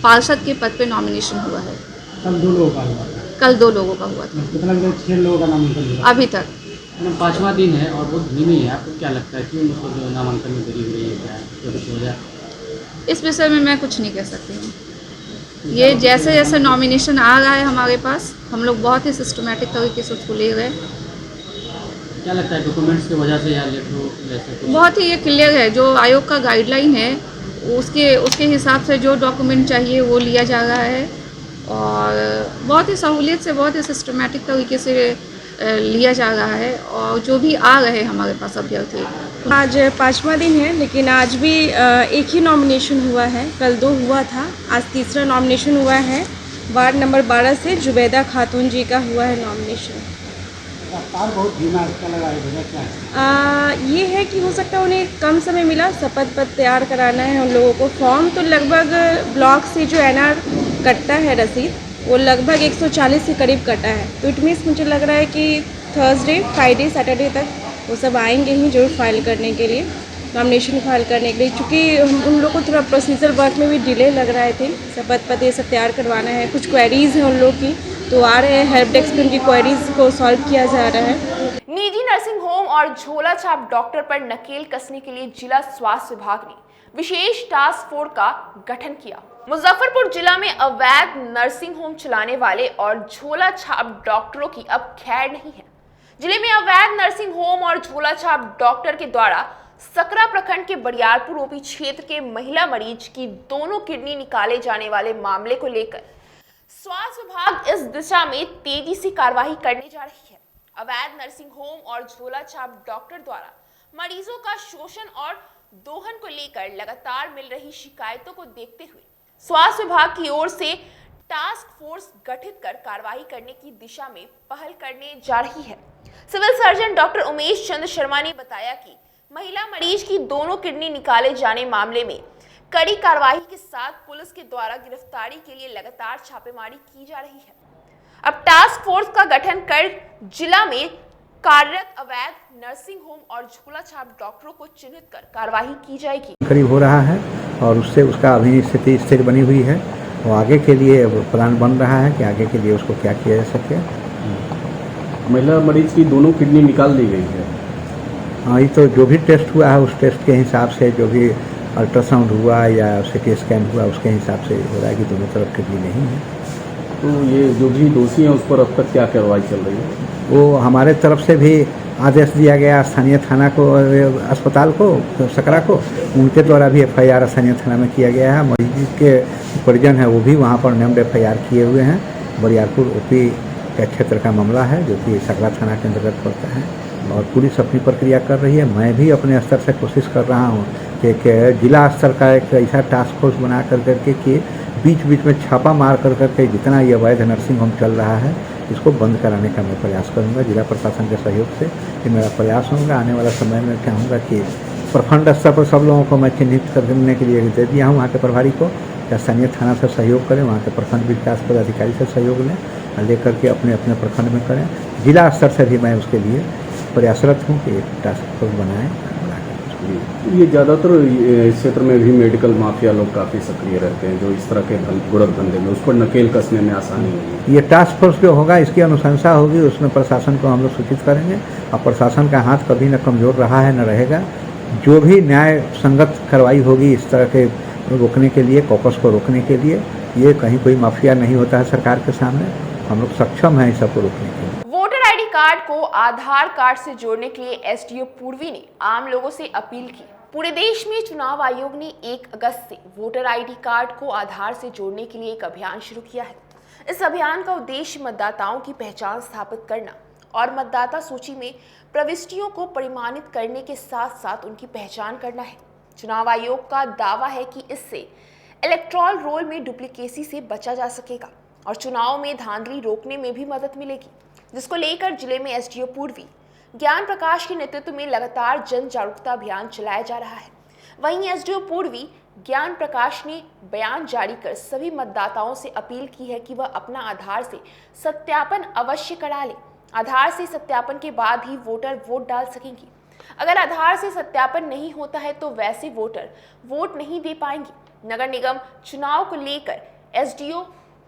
पार्षद के पद पे नॉमिनेशन हुआ है। कल 2 लोगों का हुआ था। कल 2 लोगों का हुआ था। कितना 6 लोगों का नामांकन हुआ अभी तक। 5वां दिन है और बहुत धीमी है। आपको क्या लगता है क्यों मतलब नामांकन में देरी हो रही है? क्या है कुछ वजह? इस विषय में मैं कुछ नहीं कह सकती हूँ। ये जैसे जैसे नॉमिनेशन आ रहा है हमारे पास, हम लोग बहुत ही सिस्टमेटिक तरीके से उसको ले गए। क्या लगता है डॉक्यूमेंट्स की वजह से या लेटर? बहुत ही ये क्लियर है, जो आयोग का गाइडलाइन है उसके हिसाब से जो डॉक्यूमेंट चाहिए वो लिया जा रहा है और बहुत ही सहूलियत से, बहुत ही सिस्टमेटिक तरीके से लिया जा रहा है। और जो भी आ रहे हैं हमारे पास अभ्यर्थी, आज 5वां दिन है, लेकिन आज भी एक ही नॉमिनेशन हुआ है। कल 2 हुआ था, आज तीसरा नॉमिनेशन हुआ है। वार्ड नंबर 12 से जुबैदा खातून जी का हुआ है नॉमिनेशन। बहुत धीमा लगा है, क्या है? ये है कि हो सकता है उन्हें कम समय मिला, शपथ पत्र तैयार कराना है उन लोगों को। फॉर्म तो लगभग ब्लॉक से जो एनआर कटता है रसीद, वो लगभग 140 के करीब कटा है। तो इट मीन्स मुझे लग रहा है कि थर्सडे, फ्राइडे, सैटरडे तक वो सब आएंगे ही जरूर फाइल करने के लिए, नॉमिनेशन फाइल करने के लिए। चूँकि उन लोगों को थोड़ा प्रोसीजर वर्क में भी डिले लग रहा है थे, शपथ पत्र ये सब तैयार करवाना है। कुछ क्वेरीज हैं उन लोग की, तो आ रहे हैं हेल्प डेस्क पे, उनकी क्वेरीज को सॉल्व किया जा रहा है। निजी नर्सिंग होम और झोला छाप डॉक्टर पर नकेल कसने के लिए जिला स्वास्थ्य विभाग ने विशेष टास्क फोर्स का गठन किया। मुजफ्फरपुर जिला में अवैध नर्सिंग होम चलाने वाले और झोला छाप डॉक्टरों की अब खैर नहीं है। जिले में अवैध नर्सिंग होम और झोला छाप डॉक्टर के द्वारा सकरा प्रखंड के बरियारपुर ओपी क्षेत्र के महिला मरीज की दोनों किडनी निकाले जाने वाले मामले को लेकर स्वास्थ्य विभाग इस दिशा में तेजी से कार्रवाई करने जा रही है। अवैध नर्सिंग होम और झोला छाप डॉक्टर द्वारा मरीजों का शोषण और दोहन को लेकर लगातार मिल रही शिकायतों को देखते हुए स्वास्थ्य विभाग की ओर से टास्क फोर्स गठित कर कार्रवाई करने की दिशा में पहल करने जा रही है। Civil surgeon doctor Umesh Chandra Sharma ने बताया कि महिला मरीज की दोनों किडनी निकाले जाने मामले में कड़ी कार्रवाई के साथ पुलिस के द्वारा गिरफ्तारी के लिए लगातार छापेमारी की जा रही है। अब टास्क फोर्स का गठन कर जिला में कार्यरत अवैध नर्सिंग होम और झोला छाप डॉक्टरों को चिन्हित कर कार्रवाई की जाएगी। करीब हो रहा है और उससे उसका अभी स्थिति स्थिर बनी हुई है और आगे के लिए प्लान बन रहा है कि आगे के लिए उसको क्या किया जा सके। महिला मरीज की दोनों किडनी निकाल दी गई है। हाँ, ये तो जो भी टेस्ट हुआ है उस टेस्ट के हिसाब से, जो भी अल्ट्रासाउंड हुआ या सीटी स्कैन हुआ उसके हिसाब से हो रहा है कि दोनों तरफ किडनी नहीं है। तो ये जो भी दोषी हैं उस पर अब तक क्या कार्रवाई चल रही है? वो हमारे तरफ से भी आदेश दिया गया स्थानीय थाना को, अस्पताल को, सकरा को, उनके द्वारा भी FIR स्थानीय थाना में किया गया है। मरीज के परिजन है वो भी वहाँ पर नेम्ड FIR किए हुए हैं। बरियारपुर ओपी का क्षेत्र का मामला है जो कि सकरा थाना के अंतर्गत पड़ता है और पुलिस अपनी प्रक्रिया कर रही है। मैं भी अपने स्तर से कोशिश कर रहा हूँ कि जिला स्तर का एक ऐसा टास्क फोर्स बना करके कि बीच बीच में छापा मार करके जितना ये अवैध नर्सिंग होम चल रहा है इसको बंद कराने का मैं प्रयास करूँगा जिला प्रशासन के सहयोग से। ये मेरा प्रयास होगा। आने वाला समय में चाहूँगा कि प्रखंड स्तर पर सब लोगों को मैं चिन्हित करने के लिए दे दिया हूँ, वहाँ के प्रभारी को या स्थानीय थाना से सहयोग करें, वहाँ के प्रखंड विकास पदाधिकारी से सहयोग लें और लेकर के अपने अपने प्रखंड में करें। जिला स्तर से भी मैं उसके लिए प्रयासरत हूँ कि एक टास्क फोर्स बनाएं। ये ज़्यादातर इस क्षेत्र में भी मेडिकल माफिया लोग काफ़ी सक्रिय रहते हैं, जो इस तरह के गुरक धंधे में, उस पर नकेल कसने में आसानी होगी। ये टास्क फोर्स जो होगा इसकी अनुशंसा होगी, उसमें प्रशासन को हम लोग सूचित करेंगे और प्रशासन का हाथ कभी न कमज़ोर रहा है न रहेगा। जो भी न्याय संगत कार्रवाई होगी इस तरह के रोकने के लिए, कॉकस को रोकने के लिए, ये कहीं कोई माफिया नहीं होता है सरकार के सामने। हम लोग सक्षम हैं इस सबको रोकने के लिए। वोटर आईडी कार्ड को आधार कार्ड से जोड़ने के लिए एसडीओ पूर्वी ने आम लोगों से अपील की। पूरे देश में चुनाव आयोग ने 1 अगस्त से वोटर आईडी कार्ड को आधार से जोड़ने के लिए एक अभियान शुरू किया है। इस अभियान का उद्देश्य मतदाताओं की पहचान स्थापित करना और मतदाता सूची में प्रविष्टियों को परिमाणित करने के साथ साथ उनकी पहचान करना है। चुनाव आयोग का दावा है कि इससे इलेक्टोरल रोल में डुप्लीकेसी से बचा जा सकेगा और चुनाव में धांधली रोकने में भी मदद मिलेगी, जिसको लेकर जिले में एसडीओ पूर्वी ज्ञान प्रकाश के नेतृत्व में लगातार जन जागरूकता अभियान चलाया जा रहा है। वहीं एसडीओ पूर्वी ज्ञान प्रकाश ने बयान जारी कर सभी मतदाताओं से अपील की है कि वह अपना आधार से सत्यापन अवश्य करा ले। आधार से सत्यापन के बाद ही वोटर वोट डाल सकेंगे। अगर आधार से सत्यापन नहीं होता है तो वैसे वोटर वोट नहीं दे पाएंगे। नगर निगम चुनाव को लेकर एसडीओ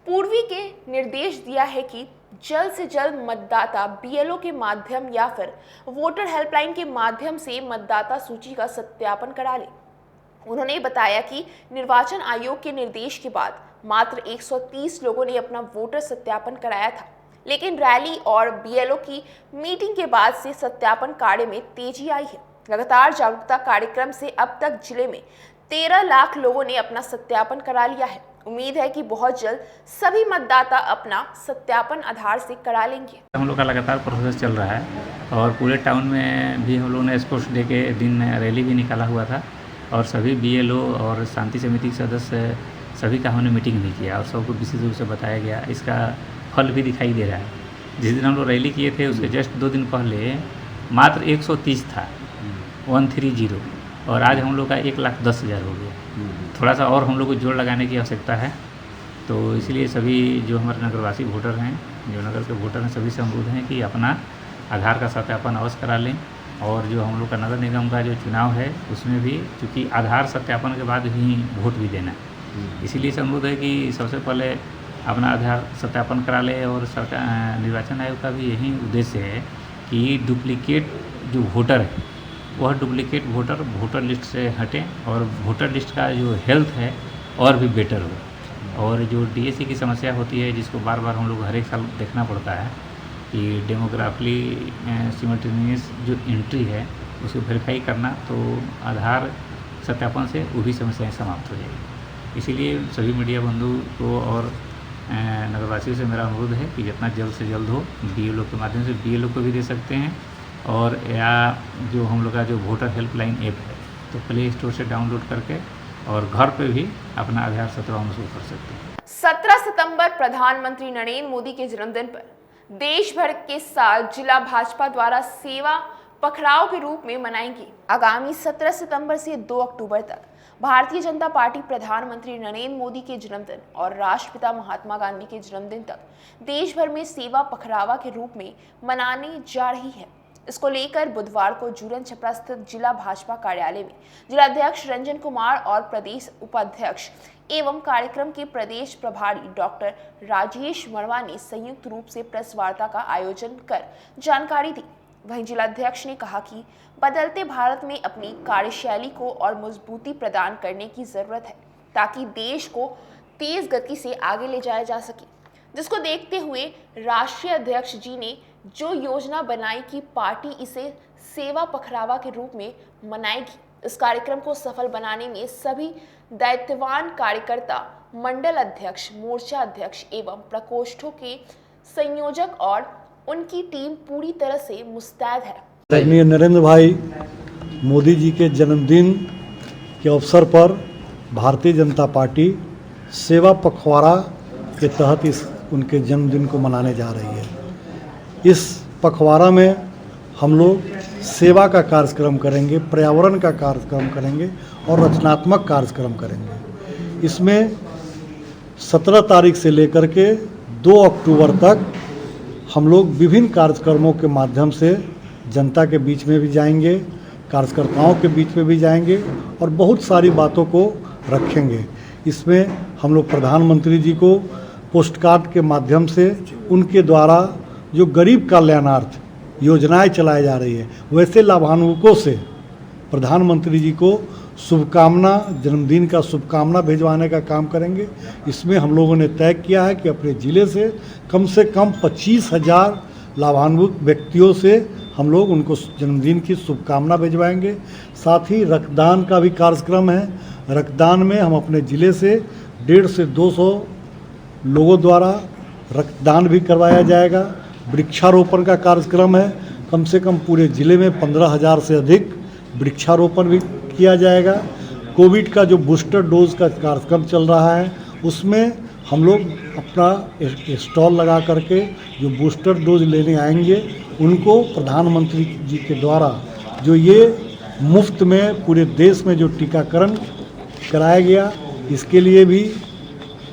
पूर्वी के निर्देश दिया है कि जल्द से जल्द मतदाता बीएलओ के माध्यम या फिर वोटर हेल्पलाइन के माध्यम से मतदाता सूची का सत्यापन करा ले। उन्होंने बताया कि निर्वाचन आयोग के निर्देश के बाद मात्र 130 लोगों ने अपना वोटर सत्यापन कराया था, लेकिन रैली और बीएलओ की मीटिंग के बाद से सत्यापन कार्य में तेजी आई है। लगातार जागरूकता कार्यक्रम से अब तक जिले में 13 लाख लोगों ने अपना सत्यापन करा लिया है। उम्मीद है कि बहुत जल्द सभी मतदाता अपना सत्यापन आधार से करा लेंगे। हम लोग का लगातार प्रोसेस चल रहा है और पूरे टाउन में भी हम लोगों ने स्पोर्ट्स डे के दिन रैली भी निकाला हुआ था और सभी बीएलओ और शांति समिति के सदस्य सभी का हमने मीटिंग भी किया और सबको विशेष रूप से बताया गया। इसका फल भी दिखाई दे रहा है। जिस दिन हम लोग रैली किए थे उसके जस्ट 2 दिन पहले मात्र 130 था, 130, और आज हम लोग का 1,10,000 हो गया। थोड़ा सा और हम लोग को जोड़ लगाने की आवश्यकता है। तो इसलिए सभी जो हमारे नगरवासी वोटर हैं, जो नगर के वोटर हैं, सभी से अनुरोध हैं कि अपना आधार का सत्यापन अवश्य करा लें। और जो हम लोग का नगर निगम का जो चुनाव है उसमें भी चूँकि आधार सत्यापन के बाद ही वोट भी देना है, इसीलिए से अनुरोध है कि सबसे पहले अपना आधार सत्यापन करा ले। और सरकार निर्वाचन आयोग का भी यही उद्देश्य है कि डुप्लीकेट जो वोटर है वह डुप्लीकेट वोटर लिस्ट से हटें और वोटर लिस्ट का जो हेल्थ है और भी बेटर हो। और जो डीएसी की समस्या होती है जिसको बार बार हम लोग हर एक साल देखना पड़ता है कि डेमोग्राफिकली सिमल्टेनियस जो एंट्री है उसको वेरीफाई करना, तो आधार सत्यापन से वो भी समस्याएँ समाप्त हो जाएगी। इसीलिए सभी मीडिया बंधु को और नगरवासियों से मेरा अनुरोध है कि जितना जल्द से जल्द हो बीएलओ के माध्यम से बीएलओ को भी दे सकते हैं, और या जो हम लोग का जो वोटर हेल्पलाइन ऐप है तो प्ले स्टोर से डाउनलोड करके और घर पे भी अपना आधार सत्यापन शुरू कर सकते हैं। 17 सितंबर प्रधानमंत्री नरेंद्र मोदी के जन्मदिन पर देश भर के साथ जिला भाजपा द्वारा सेवा पखराव के रूप में मनाएंगी। आगामी 17 सितंबर से 2 अक्टूबर तक भारतीय जनता पार्टी प्रधानमंत्री नरेंद्र मोदी के जन्मदिन और राष्ट्रपिता महात्मा गांधी के जन्मदिन तक देश भर में सेवा पखरावा के रूप में मनाने जा रही है। इसको लेकर बुधवार को जूरन छपरा स्थित जिला भाजपा कार्यालय में जिलाध्यक्ष रंजन कुमार और प्रदेश उपाध्यक्ष एवं कार्यक्रम के प्रदेश प्रभारी डॉक्टर राजेश मरवा ने संयुक्त रूप से प्रेस वार्ता का आयोजन कर जानकारी दी। वहीं जिलाध्यक्ष ने कहा कि बदलते भारत में अपनी कार्यशैली को और मजबूती प्रदान करने की जरूरत है ताकि देश को तेज गति से आगे ले जाया जा सके, जिसको देखते हुए राष्ट्रीय अध्यक्ष जी ने जो योजना बनाई कि पार्टी इसे सेवा पखरावा के रूप में मनाएगी। इस कार्यक्रम को सफल बनाने में सभी दायित्ववान कार्यकर्ता, मंडल अध्यक्ष, मोर्चा अध्यक्ष एवं प्रकोष्ठों के संयोजक और उनकी टीम पूरी तरह से मुस्तैद है। आदरणीय नरेंद्र भाई मोदी जी के जन्मदिन के अवसर पर भारतीय जनता पार्टी सेवा पखवाड़ा के तहत इस उनके जन्मदिन को मनाने जा रही है। इस पखवाड़ा में हम लोग सेवा का कार्यक्रम करेंगे, पर्यावरण का कार्यक्रम करेंगे और रचनात्मक कार्यक्रम करेंगे। इसमें 17 तारीख से लेकर के 2 अक्टूबर तक हम लोग विभिन्न कार्यक्रमों के माध्यम से जनता के बीच में भी जाएंगे, कार्यकर्ताओं के बीच में भी जाएंगे और बहुत सारी बातों को रखेंगे। इसमें हम लोग प्रधानमंत्री जी को पोस्ट कार्ड के माध्यम से उनके द्वारा जो गरीब कल्याणार्थ योजनाएं चलाई जा रही है वैसे लाभान्वितों से प्रधानमंत्री जी को शुभकामना, जन्मदिन का शुभकामना भिजवाने का काम करेंगे। इसमें हम लोगों ने तय किया है कि अपने ज़िले से कम 25,000 लाभान्वित व्यक्तियों से हम लोग उनको जन्मदिन की शुभकामना भिजवाएंगे। साथ ही रक्तदान का भी कार्यक्रम है। रक्तदान में हम अपने ज़िले से 150 से 200 लोगों द्वारा रक्तदान भी करवाया जाएगा। वृक्षारोपण का कार्यक्रम है, कम से कम पूरे ज़िले में 15,000 से अधिक वृक्षारोपण भी किया जाएगा। कोविड का जो बूस्टर डोज का कार्यक्रम चल रहा है उसमें हम लोग अपना स्टॉल लगा करके जो बूस्टर डोज लेने आएंगे उनको प्रधानमंत्री जी के द्वारा जो ये मुफ्त में पूरे देश में जो टीकाकरण कराया गया इसके लिए भी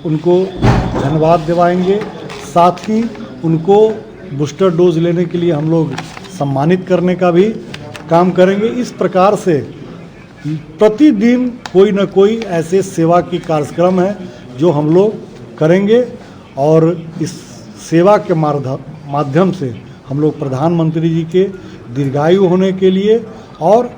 उनको धन्यवाद दिवाएंगे। साथ ही उनको बूस्टर डोज लेने के लिए हम लोग सम्मानित करने का भी काम करेंगे। इस प्रकार से प्रतिदिन कोई न कोई ऐसे सेवा की कार्यक्रम है जो हम लोग करेंगे और इस सेवा के माध्यम से हम लोग प्रधानमंत्री जी के दीर्घायु होने के लिए और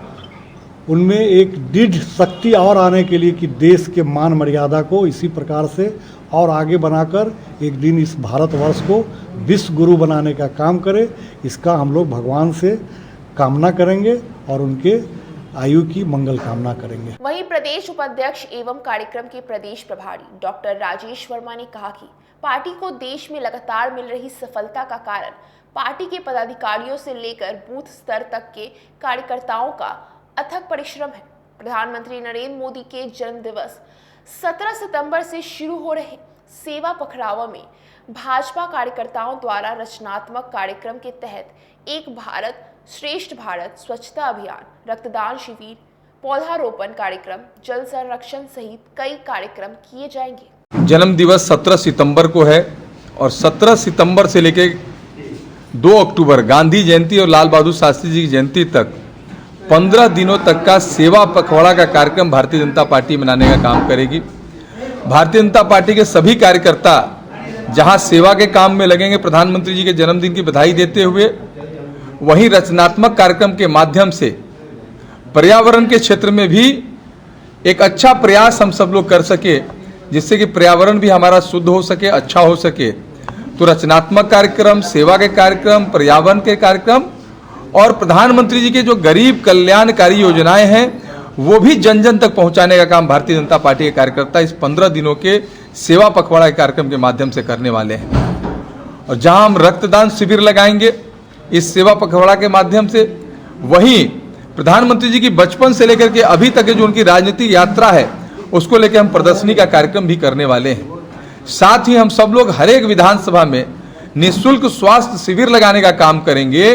उनमें एक दृढ़ शक्ति और आने के लिए कि देश के मान मर्यादा को इसी प्रकार से और आगे बनाकर एक दिन इस भारतवर्ष को विश्व गुरु बनाने का काम करे, इसका हम लोग भगवान से कामना करेंगे और उनके आयु की मंगल कामना करेंगे। वहीं प्रदेश उपाध्यक्ष एवं कार्यक्रम के प्रदेश प्रभारी डॉक्टर राजेश वर्मा ने कहा कि पार्टी को देश में लगातार मिल रही सफलता का कारण पार्टी के पदाधिकारियों से लेकर बूथ स्तर तक के कार्यकर्ताओं का अथक परिश्रम है। प्रधानमंत्री नरेंद्र मोदी के जन्म दिवस 17 सितंबर से शुरू हो रहे सेवा पखवाड़ा में भाजपा कार्यकर्ताओं द्वारा रचनात्मक कार्यक्रम के तहत एक भारत श्रेष्ठ भारत, स्वच्छता अभियान, रक्तदान शिविर, पौधारोपण कार्यक्रम, जल संरक्षण सहित कई कार्यक्रम किए जाएंगे। जन्म दिवस 17 सितंबर को है और 17 सितंबर से लेकर 2 अक्टूबर गांधी जयंती और लाल बहादुर शास्त्री जी की जयंती तक 15 दिनों तक का सेवा पखवाड़ा का कार्यक्रम भारतीय जनता पार्टी मनाने का काम करेगी। भारतीय जनता पार्टी के सभी कार्यकर्ता जहां सेवा के काम में लगेंगे प्रधानमंत्री जी के जन्मदिन की बधाई देते हुए, वहीं रचनात्मक कार्यक्रम के माध्यम से पर्यावरण के क्षेत्र में भी एक अच्छा प्रयास हम सब लोग कर सके जिससे कि पर्यावरण भी हमारा शुद्ध हो सके, अच्छा हो सके। तो रचनात्मक कार्यक्रम, सेवा के कार्यक्रम, पर्यावरण के कार्यक्रम और प्रधानमंत्री जी के जो गरीब कल्याणकारी योजनाएं हैं वो भी जन जन तक पहुंचाने का काम भारतीय जनता पार्टी के कार्यकर्ता इस 15 दिनों के सेवा पखवाड़ा के कार्यक्रम के माध्यम से करने वाले हैं। और जहां हम रक्तदान शिविर लगाएंगे इस सेवा पखवाड़ा के माध्यम से, वहीं प्रधानमंत्री जी की बचपन से लेकर के अभी तक जो उनकी राजनीतिक यात्रा है उसको लेकर हम प्रदर्शनी का कार्यक्रम भी करने वाले हैं। साथ ही हम सब लोग हर एक विधानसभा में निःशुल्क स्वास्थ्य शिविर लगाने का काम करेंगे।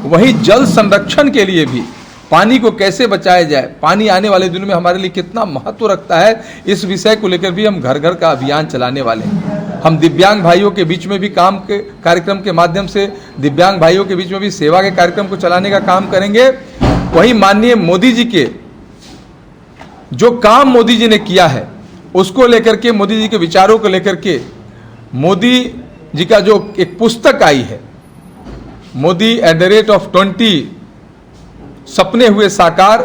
वहीं जल संरक्षण के लिए भी पानी को कैसे बचाया जाए, पानी आने वाले दिनों में हमारे लिए कितना महत्व रखता है, इस विषय को लेकर भी हम घर घर का अभियान चलाने वाले हैं। हम दिव्यांग भाइयों के बीच में भी काम के कार्यक्रम के माध्यम से दिव्यांग भाइयों के बीच में भी सेवा के कार्यक्रम को चलाने का काम करेंगे। वहीं माननीय मोदी जी के जो काम मोदी जी ने किया है उसको लेकर के, मोदी जी के विचारों को लेकर के, मोदी जी का जो एक पुस्तक आई है मोदी @20 सपने हुए साकार,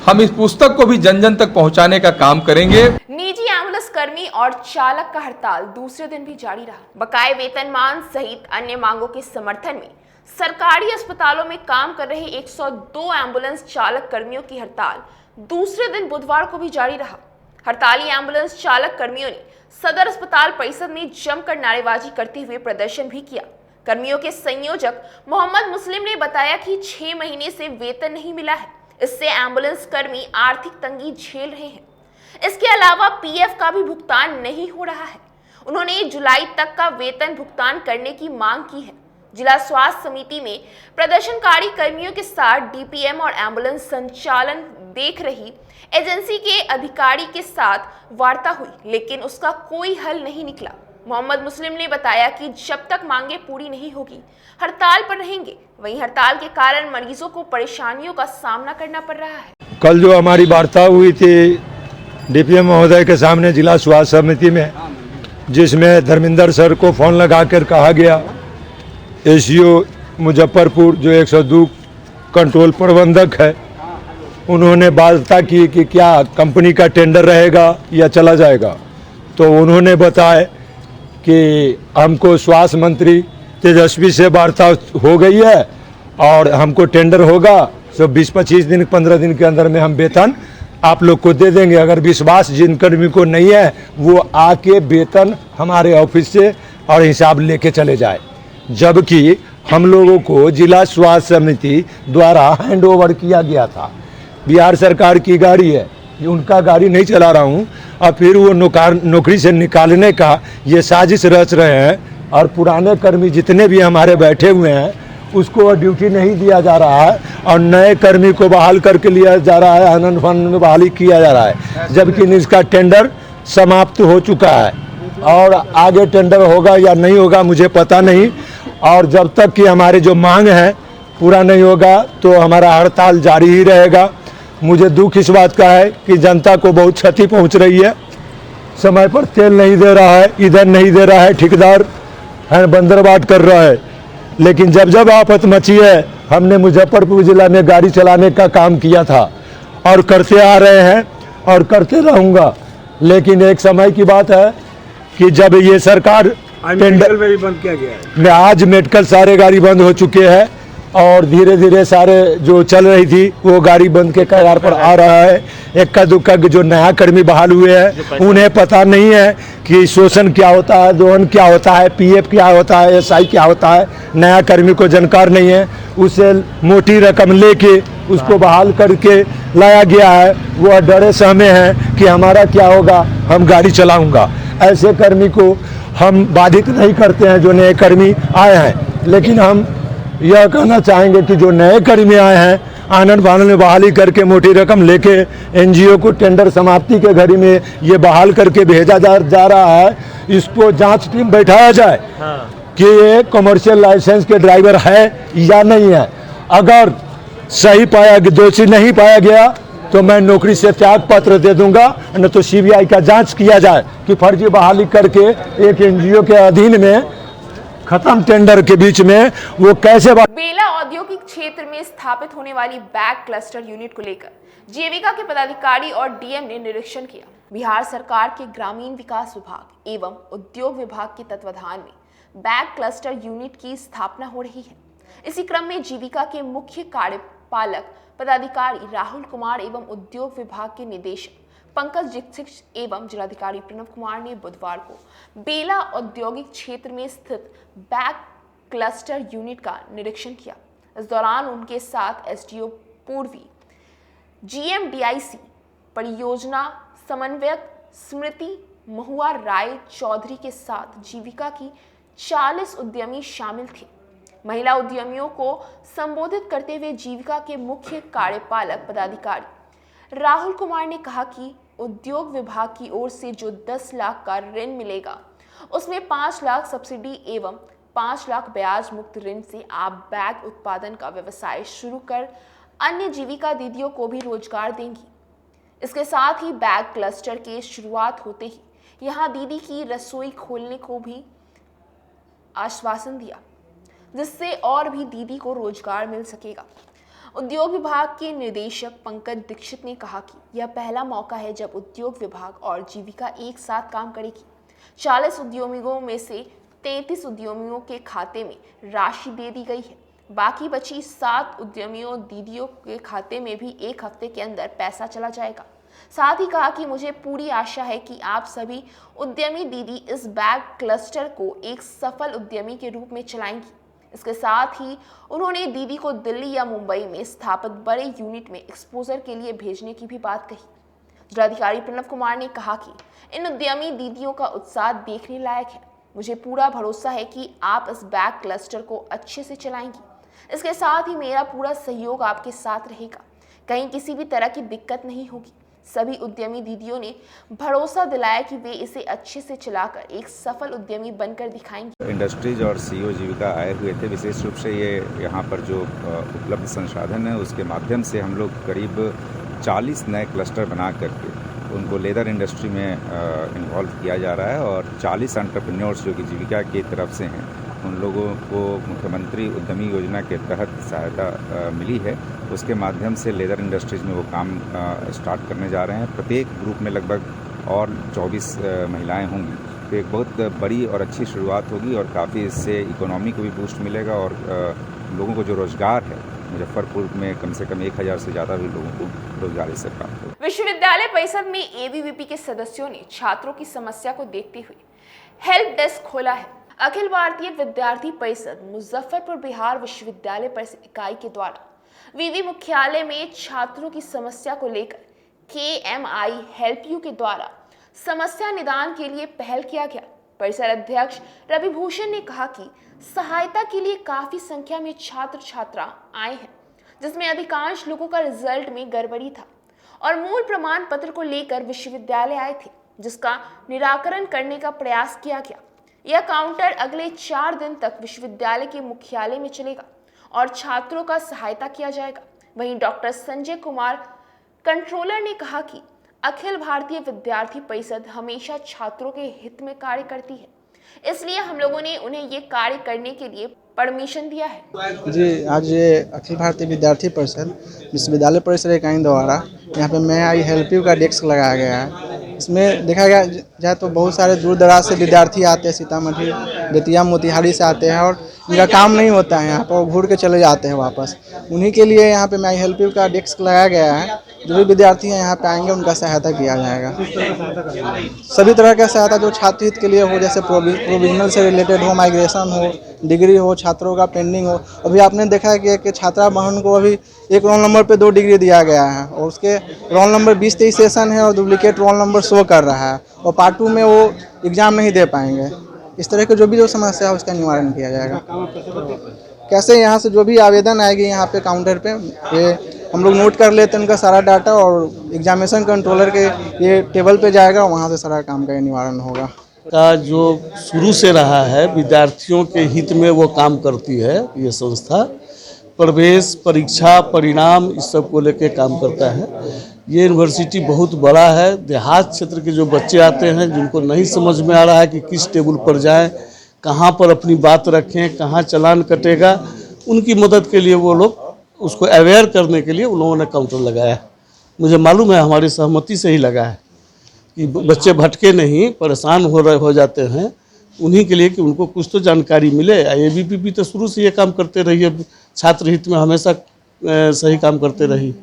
हम इस पुस्तक को भी जन जन तक पहुंचाने का काम करेंगे। निजी एम्बुलेंस कर्मी और चालक का हड़ताल दूसरे दिन भी जारी रहा। बकाये वेतनमान सहित अन्य मांगों के समर्थन में सरकारी अस्पतालों में काम कर रहे 102 एम्बुलेंस चालक कर्मियों की हड़ताल दूसरे दिन बुधवार को भी जारी रहा। हड़ताली एम्बुलेंस चालक कर्मियों ने सदर अस्पताल परिसर में जमकर नारेबाजी करते हुए प्रदर्शन भी किया। कर्मियों के संयोजक मोहम्मद मुस्लिम ने बताया कि 6 महीने से वेतन नहीं मिला है, इससे एम्बुलेंस कर्मी आर्थिक तंगी झेल रहे हैं। इसके अलावा पीएफ का भी भुगतान नहीं हो रहा है। उन्होंने जुलाई तक का वेतन भुगतान करने की मांग की है। जिला स्वास्थ्य समिति में प्रदर्शनकारी कर्मियों के साथ डीपीएम और एम्बुलेंस संचालन देख रही एजेंसी के अधिकारी के साथ वार्ता हुई, लेकिन उसका कोई हल नहीं निकला। मोहम्मद मुस्लिम ने बताया कि जब तक मांगे पूरी नहीं होगी हड़ताल पर रहेंगे। वहीं हड़ताल के कारण मरीजों को परेशानियों का सामना करना पड़ रहा है। कल जो हमारी वार्ता हुई थी डीपीएम महोदय के सामने जिला स्वास्थ्य समिति में, जिसमें धर्मेंद्र सर को फ़ोन लगाकर कहा गया, एसडीओ मुजफ्फरपुर जो 102 कंट्रोल प्रबंधक है, उन्होंने वार्ता की कि क्या कंपनी का टेंडर रहेगा या चला जाएगा। तो उन्होंने बताया कि हमको स्वास्थ्य मंत्री तेजस्वी से वार्ता हो गई है और हमको टेंडर होगा, तो 20-25 दिन 15 दिन के अंदर में हम वेतन आप लोग को दे देंगे। अगर विश्वास जिन कर्मी को नहीं है वो आके वेतन हमारे ऑफिस से और हिसाब लेके चले जाए। जबकि हम लोगों को जिला स्वास्थ्य समिति द्वारा हैंड ओवर किया गया था। बिहार सरकार की गाड़ी है, उनका गाड़ी नहीं चला रहा हूँ, और फिर वो नौकरी से निकालने का ये साजिश रच रहे हैं। और पुराने कर्मी जितने भी हमारे बैठे हुए हैं उसको ड्यूटी नहीं दिया जा रहा है और नए कर्मी को बहाल करके लिया जा रहा है, आनंद फानंद में बहाली किया जा रहा है, जबकि इसका टेंडर समाप्त हो चुका है और आगे टेंडर होगा या नहीं होगा मुझे पता नहीं। और जब तक कि हमारे जो मांग है पूरा नहीं होगा तो हमारा हड़ताल जारी ही रहेगा। मुझे दुख इस बात का है कि जनता को बहुत क्षति पहुंच रही है। समय पर तेल नहीं दे रहा है, इधर नहीं दे रहा है, ठेकेदार है बंदरबाट कर रहा है। लेकिन जब जब आफत मची है, हमने मुजफ्फरपुर जिला में गाड़ी चलाने का काम किया था और करते आ रहे हैं और करते रहूँगा। लेकिन एक समय की बात है कि जब ये सरकार टेंडर में भी बंद किया गया है, आज मेडिकल सारे गाड़ी बंद हो चुके हैं और धीरे धीरे सारे जो चल रही थी वो गाड़ी बंद के कगार पर आ रहा है। इक्का दुक्का जो नया कर्मी बहाल हुए हैं उन्हें पता नहीं है कि शोषण क्या होता है, दोहन क्या होता है, पीएफ क्या होता है, एसआई क्या होता है। नया कर्मी को जानकार नहीं है, उसे मोटी रकम लेके उसको बहाल करके लाया गया है। वो डरे सहमे हैं कि हमारा क्या होगा, हम गाड़ी चलाऊँगा। ऐसे कर्मी को हम बाधित नहीं करते हैं जो नए कर्मी आए हैं। लेकिन हम यह कहना चाहेंगे कि जो नए कर्मी आए हैं आनंद फानंद में बहाली करके मोटी रकम लेके एनजीओ को टेंडर समाप्ति के घड़ी में ये बहाल करके भेजा जा रहा है। इसको जांच टीम बैठाया जाए कि ये कमर्शियल लाइसेंस के ड्राइवर है या नहीं है। अगर सही पाया, दोषी नहीं पाया गया तो मैं नौकरी से त्याग पत्र दे दूंगा, न तो सीबीआई का जांच किया जाए कि फर्जी बहाली करके एक एनजीओ के अधीन में खत्म टेंडर के बीच में वो कैसे। बेला औद्योगिक क्षेत्र में स्थापित होने वाली बैग क्लस्टर यूनिट को लेकर जीविका के पदाधिकारी और डीएम ने निरीक्षण किया। बिहार सरकार के ग्रामीण विकास विभाग एवं उद्योग विभाग के तत्वाधान में बैग क्लस्टर यूनिट की स्थापना हो रही है। इसी क्रम में जीविका के मुख्य कार्यपालक पदाधिकारी राहुल कुमार एवं उद्योग विभाग के निदेशक पंकज दीक्षित एवं जिलाधिकारी प्रणव कुमार ने बुधवार को बेला औद्योगिक क्षेत्र में स्थित बैग क्लस्टर यूनिट का निरीक्षण किया। इस दौरान उनके साथ एसडीओ पूर्वी, जीएमडीआईसी परियोजना समन्वयक स्मृति महुआ राय चौधरी के साथ जीविका की 40 उद्यमी शामिल थे। महिला उद्यमियों को संबोधित करते हुए जीविका के मुख्य कार्यपालक पदाधिकारी राहुल कुमार ने कहा कि उद्योग विभाग की ओर से जो 10 लाख का ऋण मिलेगा उसमें 5 लाख सब्सिडी एवं 5 लाख ब्याज मुक्त ऋण से आप बैग उत्पादन का व्यवसाय शुरू कर अन्य जीविका दीदियों को भी रोजगार देंगी। इसके साथ ही बैग क्लस्टर के शुरुआत होते ही यहां दीदी की रसोई खोलने को भी आश्वासन दिया, जिससे और भी दीदी को रोजगार मिल सकेगा। उद्योग विभाग के निदेशक पंकज दीक्षित ने कहा कि यह पहला मौका है जब उद्योग विभाग और जीविका एक साथ काम करेगी। 40 उद्यमियों में से 33 उद्यमियों के खाते में राशि दे दी गई है। बाकी बची 7 उद्यमियों दीदियों के खाते में भी 1 हफ्ते के अंदर पैसा चला जाएगा। साथ ही कहा कि मुझे पूरी आशा है कि आप सभी उद्यमी दीदी इस बैग क्लस्टर को एक सफल उद्यमी के रूप में चलाएंगी। इसके साथ ही उन्होंने दीदी को दिल्ली या मुंबई में स्थापित बड़े यूनिट में एक्सपोजर के लिए भेजने की भी बात कही। जिलाधिकारी प्रणव कुमार ने कहा कि इन उद्यमी दीदियों का उत्साह देखने लायक है। मुझे पूरा भरोसा है कि आप इस बैग क्लस्टर को अच्छे से चलाएंगी। इसके साथ ही मेरा पूरा सहयोग आपके साथ रहेगा। कहीं किसी भी तरह की दिक्कत नहीं होगी। सभी उद्यमी दीदियों ने भरोसा दिलाया कि वे इसे अच्छे से चलाकर एक सफल उद्यमी बनकर दिखाएंगे। इंडस्ट्रीज और सीईओ जीविका आए हुए थे। विशेष रूप से ये यहाँ पर जो उपलब्ध संसाधन है उसके माध्यम से हम लोग करीब 40 नए क्लस्टर बना करके उनको लेदर इंडस्ट्री में इन्वॉल्व किया जा रहा है और 40 एंटरप्रेन्योर्स जो कि जीविका की तरफ से हैं उन लोगों को मुख्यमंत्री उद्यमी योजना के तहत सहायता मिली है। उसके माध्यम से लेदर इंडस्ट्रीज में वो काम स्टार्ट करने जा रहे हैं। प्रत्येक ग्रुप में लगभग और 24 महिलाएं होंगी। तो एक बहुत बड़ी और अच्छी शुरुआत होगी और काफ़ी इससे इकोनॉमी को भी बूस्ट मिलेगा और लोगों को जो रोज़गार है मुजफ्फरपुर में कम से कम 1000 से ज़्यादा भी लोगों को रोजगार इससे प्राप्त होगा। विश्वविद्यालय परिषद में एबीवीपी के सदस्यों ने छात्रों की समस्या को देखते हुए हेल्प डेस्क खोला है। अखिल भारतीय विद्यार्थी परिषद मुजफ्फरपुर बिहार विश्वविद्यालय परिषद इकाई के द्वारा वीवी मुख्यालय में छात्रों की समस्या को लेकर KMI हेल्प यू के द्वारा समस्या निदान के लिए पहल किया गया। परिषद अध्यक्ष रवि भूषण ने कहा कि सहायता के लिए काफी संख्या में छात्र छात्रा आए हैं, जिसमें अधिकांश लोगों का रिजल्ट में गड़बड़ी था और मूल प्रमाण पत्र को लेकर विश्वविद्यालय आए थे, जिसका निराकरण करने का प्रयास किया गया। यह काउंटर अगले 4 दिन तक विश्वविद्यालय के मुख्यालय में चलेगा और छात्रों का सहायता किया जाएगा। वहीं डॉक्टर संजय कुमार कंट्रोलर ने कहा कि अखिल भारतीय विद्यार्थी परिषद हमेशा छात्रों के हित में कार्य करती है, इसलिए हम लोगों ने उन्हें ये कार्य करने के लिए परमिशन दिया है। जी, आज ये अखिल भारतीय विद्यार्थी परिषद विश्वविद्यालय परिषद इकाई द्वारा यहाँ पे मैं आई हेल्प यू का डेस्क लगाया गया है। इसमें देखा गया जाए तो बहुत सारे दूर दराज से विद्यार्थी आते हैं, सीतामढ़ी, बेतिया, मोतिहारी से आते हैं और इनका काम नहीं होता है यहाँ पर, वो घूर के चले जाते हैं वापस। उन्हीं के लिए यहाँ पे मैं आई हेल्प यू का डेस्क लगाया गया है। जो भी विद्यार्थी हैं यहाँ पे आएंगे उनका सहायता किया जाएगा। सभी तरह का सहायता जो छात्र हित के लिए हो, जैसे प्रोविजनल से रिलेटेड हो, माइग्रेशन हो, डिग्री हो, छात्रों का पेंडिंग हो। अभी आपने देखा है कि छात्रा बहन को अभी एक रोल नंबर पे 2 डिग्री दिया गया है और उसके रोल नंबर 20-23 सेशन है और डुप्लीकेट रोल नंबर शो कर रहा है और पार्ट 2 में वो एग्ज़ाम नहीं दे पाएंगे। इस तरह के जो भी समस्या है उसका निवारण किया जाएगा। कैसे यहाँ से जो भी आवेदन आएगी यहाँ पे काउंटर पे, ये हम लोग नोट कर लेते हैं उनका सारा डाटा और एग्जामिनेशन कंट्रोलर के ये टेबल पे जाएगा, वहाँ से सारा काम का निवारण होगा। का जो शुरू से रहा है विद्यार्थियों के हित में वो काम करती है ये संस्था। प्रवेश परीक्षा परिणाम इस सब को लेके काम करता है। ये यूनिवर्सिटी बहुत बड़ा है। देहात क्षेत्र के जो बच्चे आते हैं जिनको नहीं समझ में आ रहा है कि किस टेबल पर जाएं, कहाँ पर अपनी बात रखें, कहाँ चालान कटेगा, उनकी मदद के लिए वो लोग उसको अवेयर करने के लिए उन लोगों ने काउंटर लगाया। मुझे मालूम है हमारी सहमति से ही लगा है कि बच्चे भटके नहीं, परेशान हो जाते हैं, उन्हीं के लिए कि उनको कुछ तो जानकारी मिले। एबीवीपी तो शुरू से ये काम करते रही है, छात्र हित में हमेशा सही काम करते रही।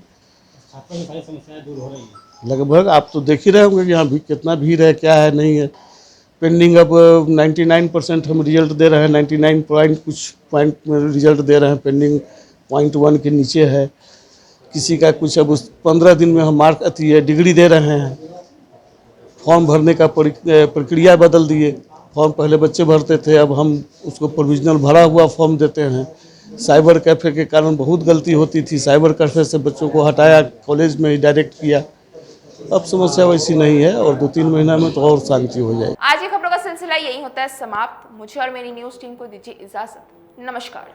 लगभग आप तो देख ही रहे होंगे कि यहाँ भी कितना भीड़ है, क्या है नहीं है। पेंडिंग अब 99% हम रिजल्ट दे रहे हैं, 99 पॉइंट कुछ पॉइंट में रिजल्ट दे रहे हैं। पेंडिंग 0.1 के नीचे है। किसी का कुछ अब 15 दिन में हम मार्क डिग्री दे रहे हैं। फॉर्म भरने का प्रक्रिया बदल दिए। फॉर्म पहले बच्चे भरते थे, अब हम उसको प्रोविजनल भरा हुआ फॉर्म देते हैं। साइबर कैफ़े के कारण बहुत गलती होती थी, साइबर कैफ़े से बच्चों को हटाया, कॉलेज में ही डायरेक्ट किया। अब समस्या वैसी नहीं है और 2-3 महीना में तो और शांति हो जाएगी। आज की खबरों का सिलसिला यही होता है समाप्त। मुझे और मेरी न्यूज़ टीम को दीजिए इजाज़त। नमस्कार।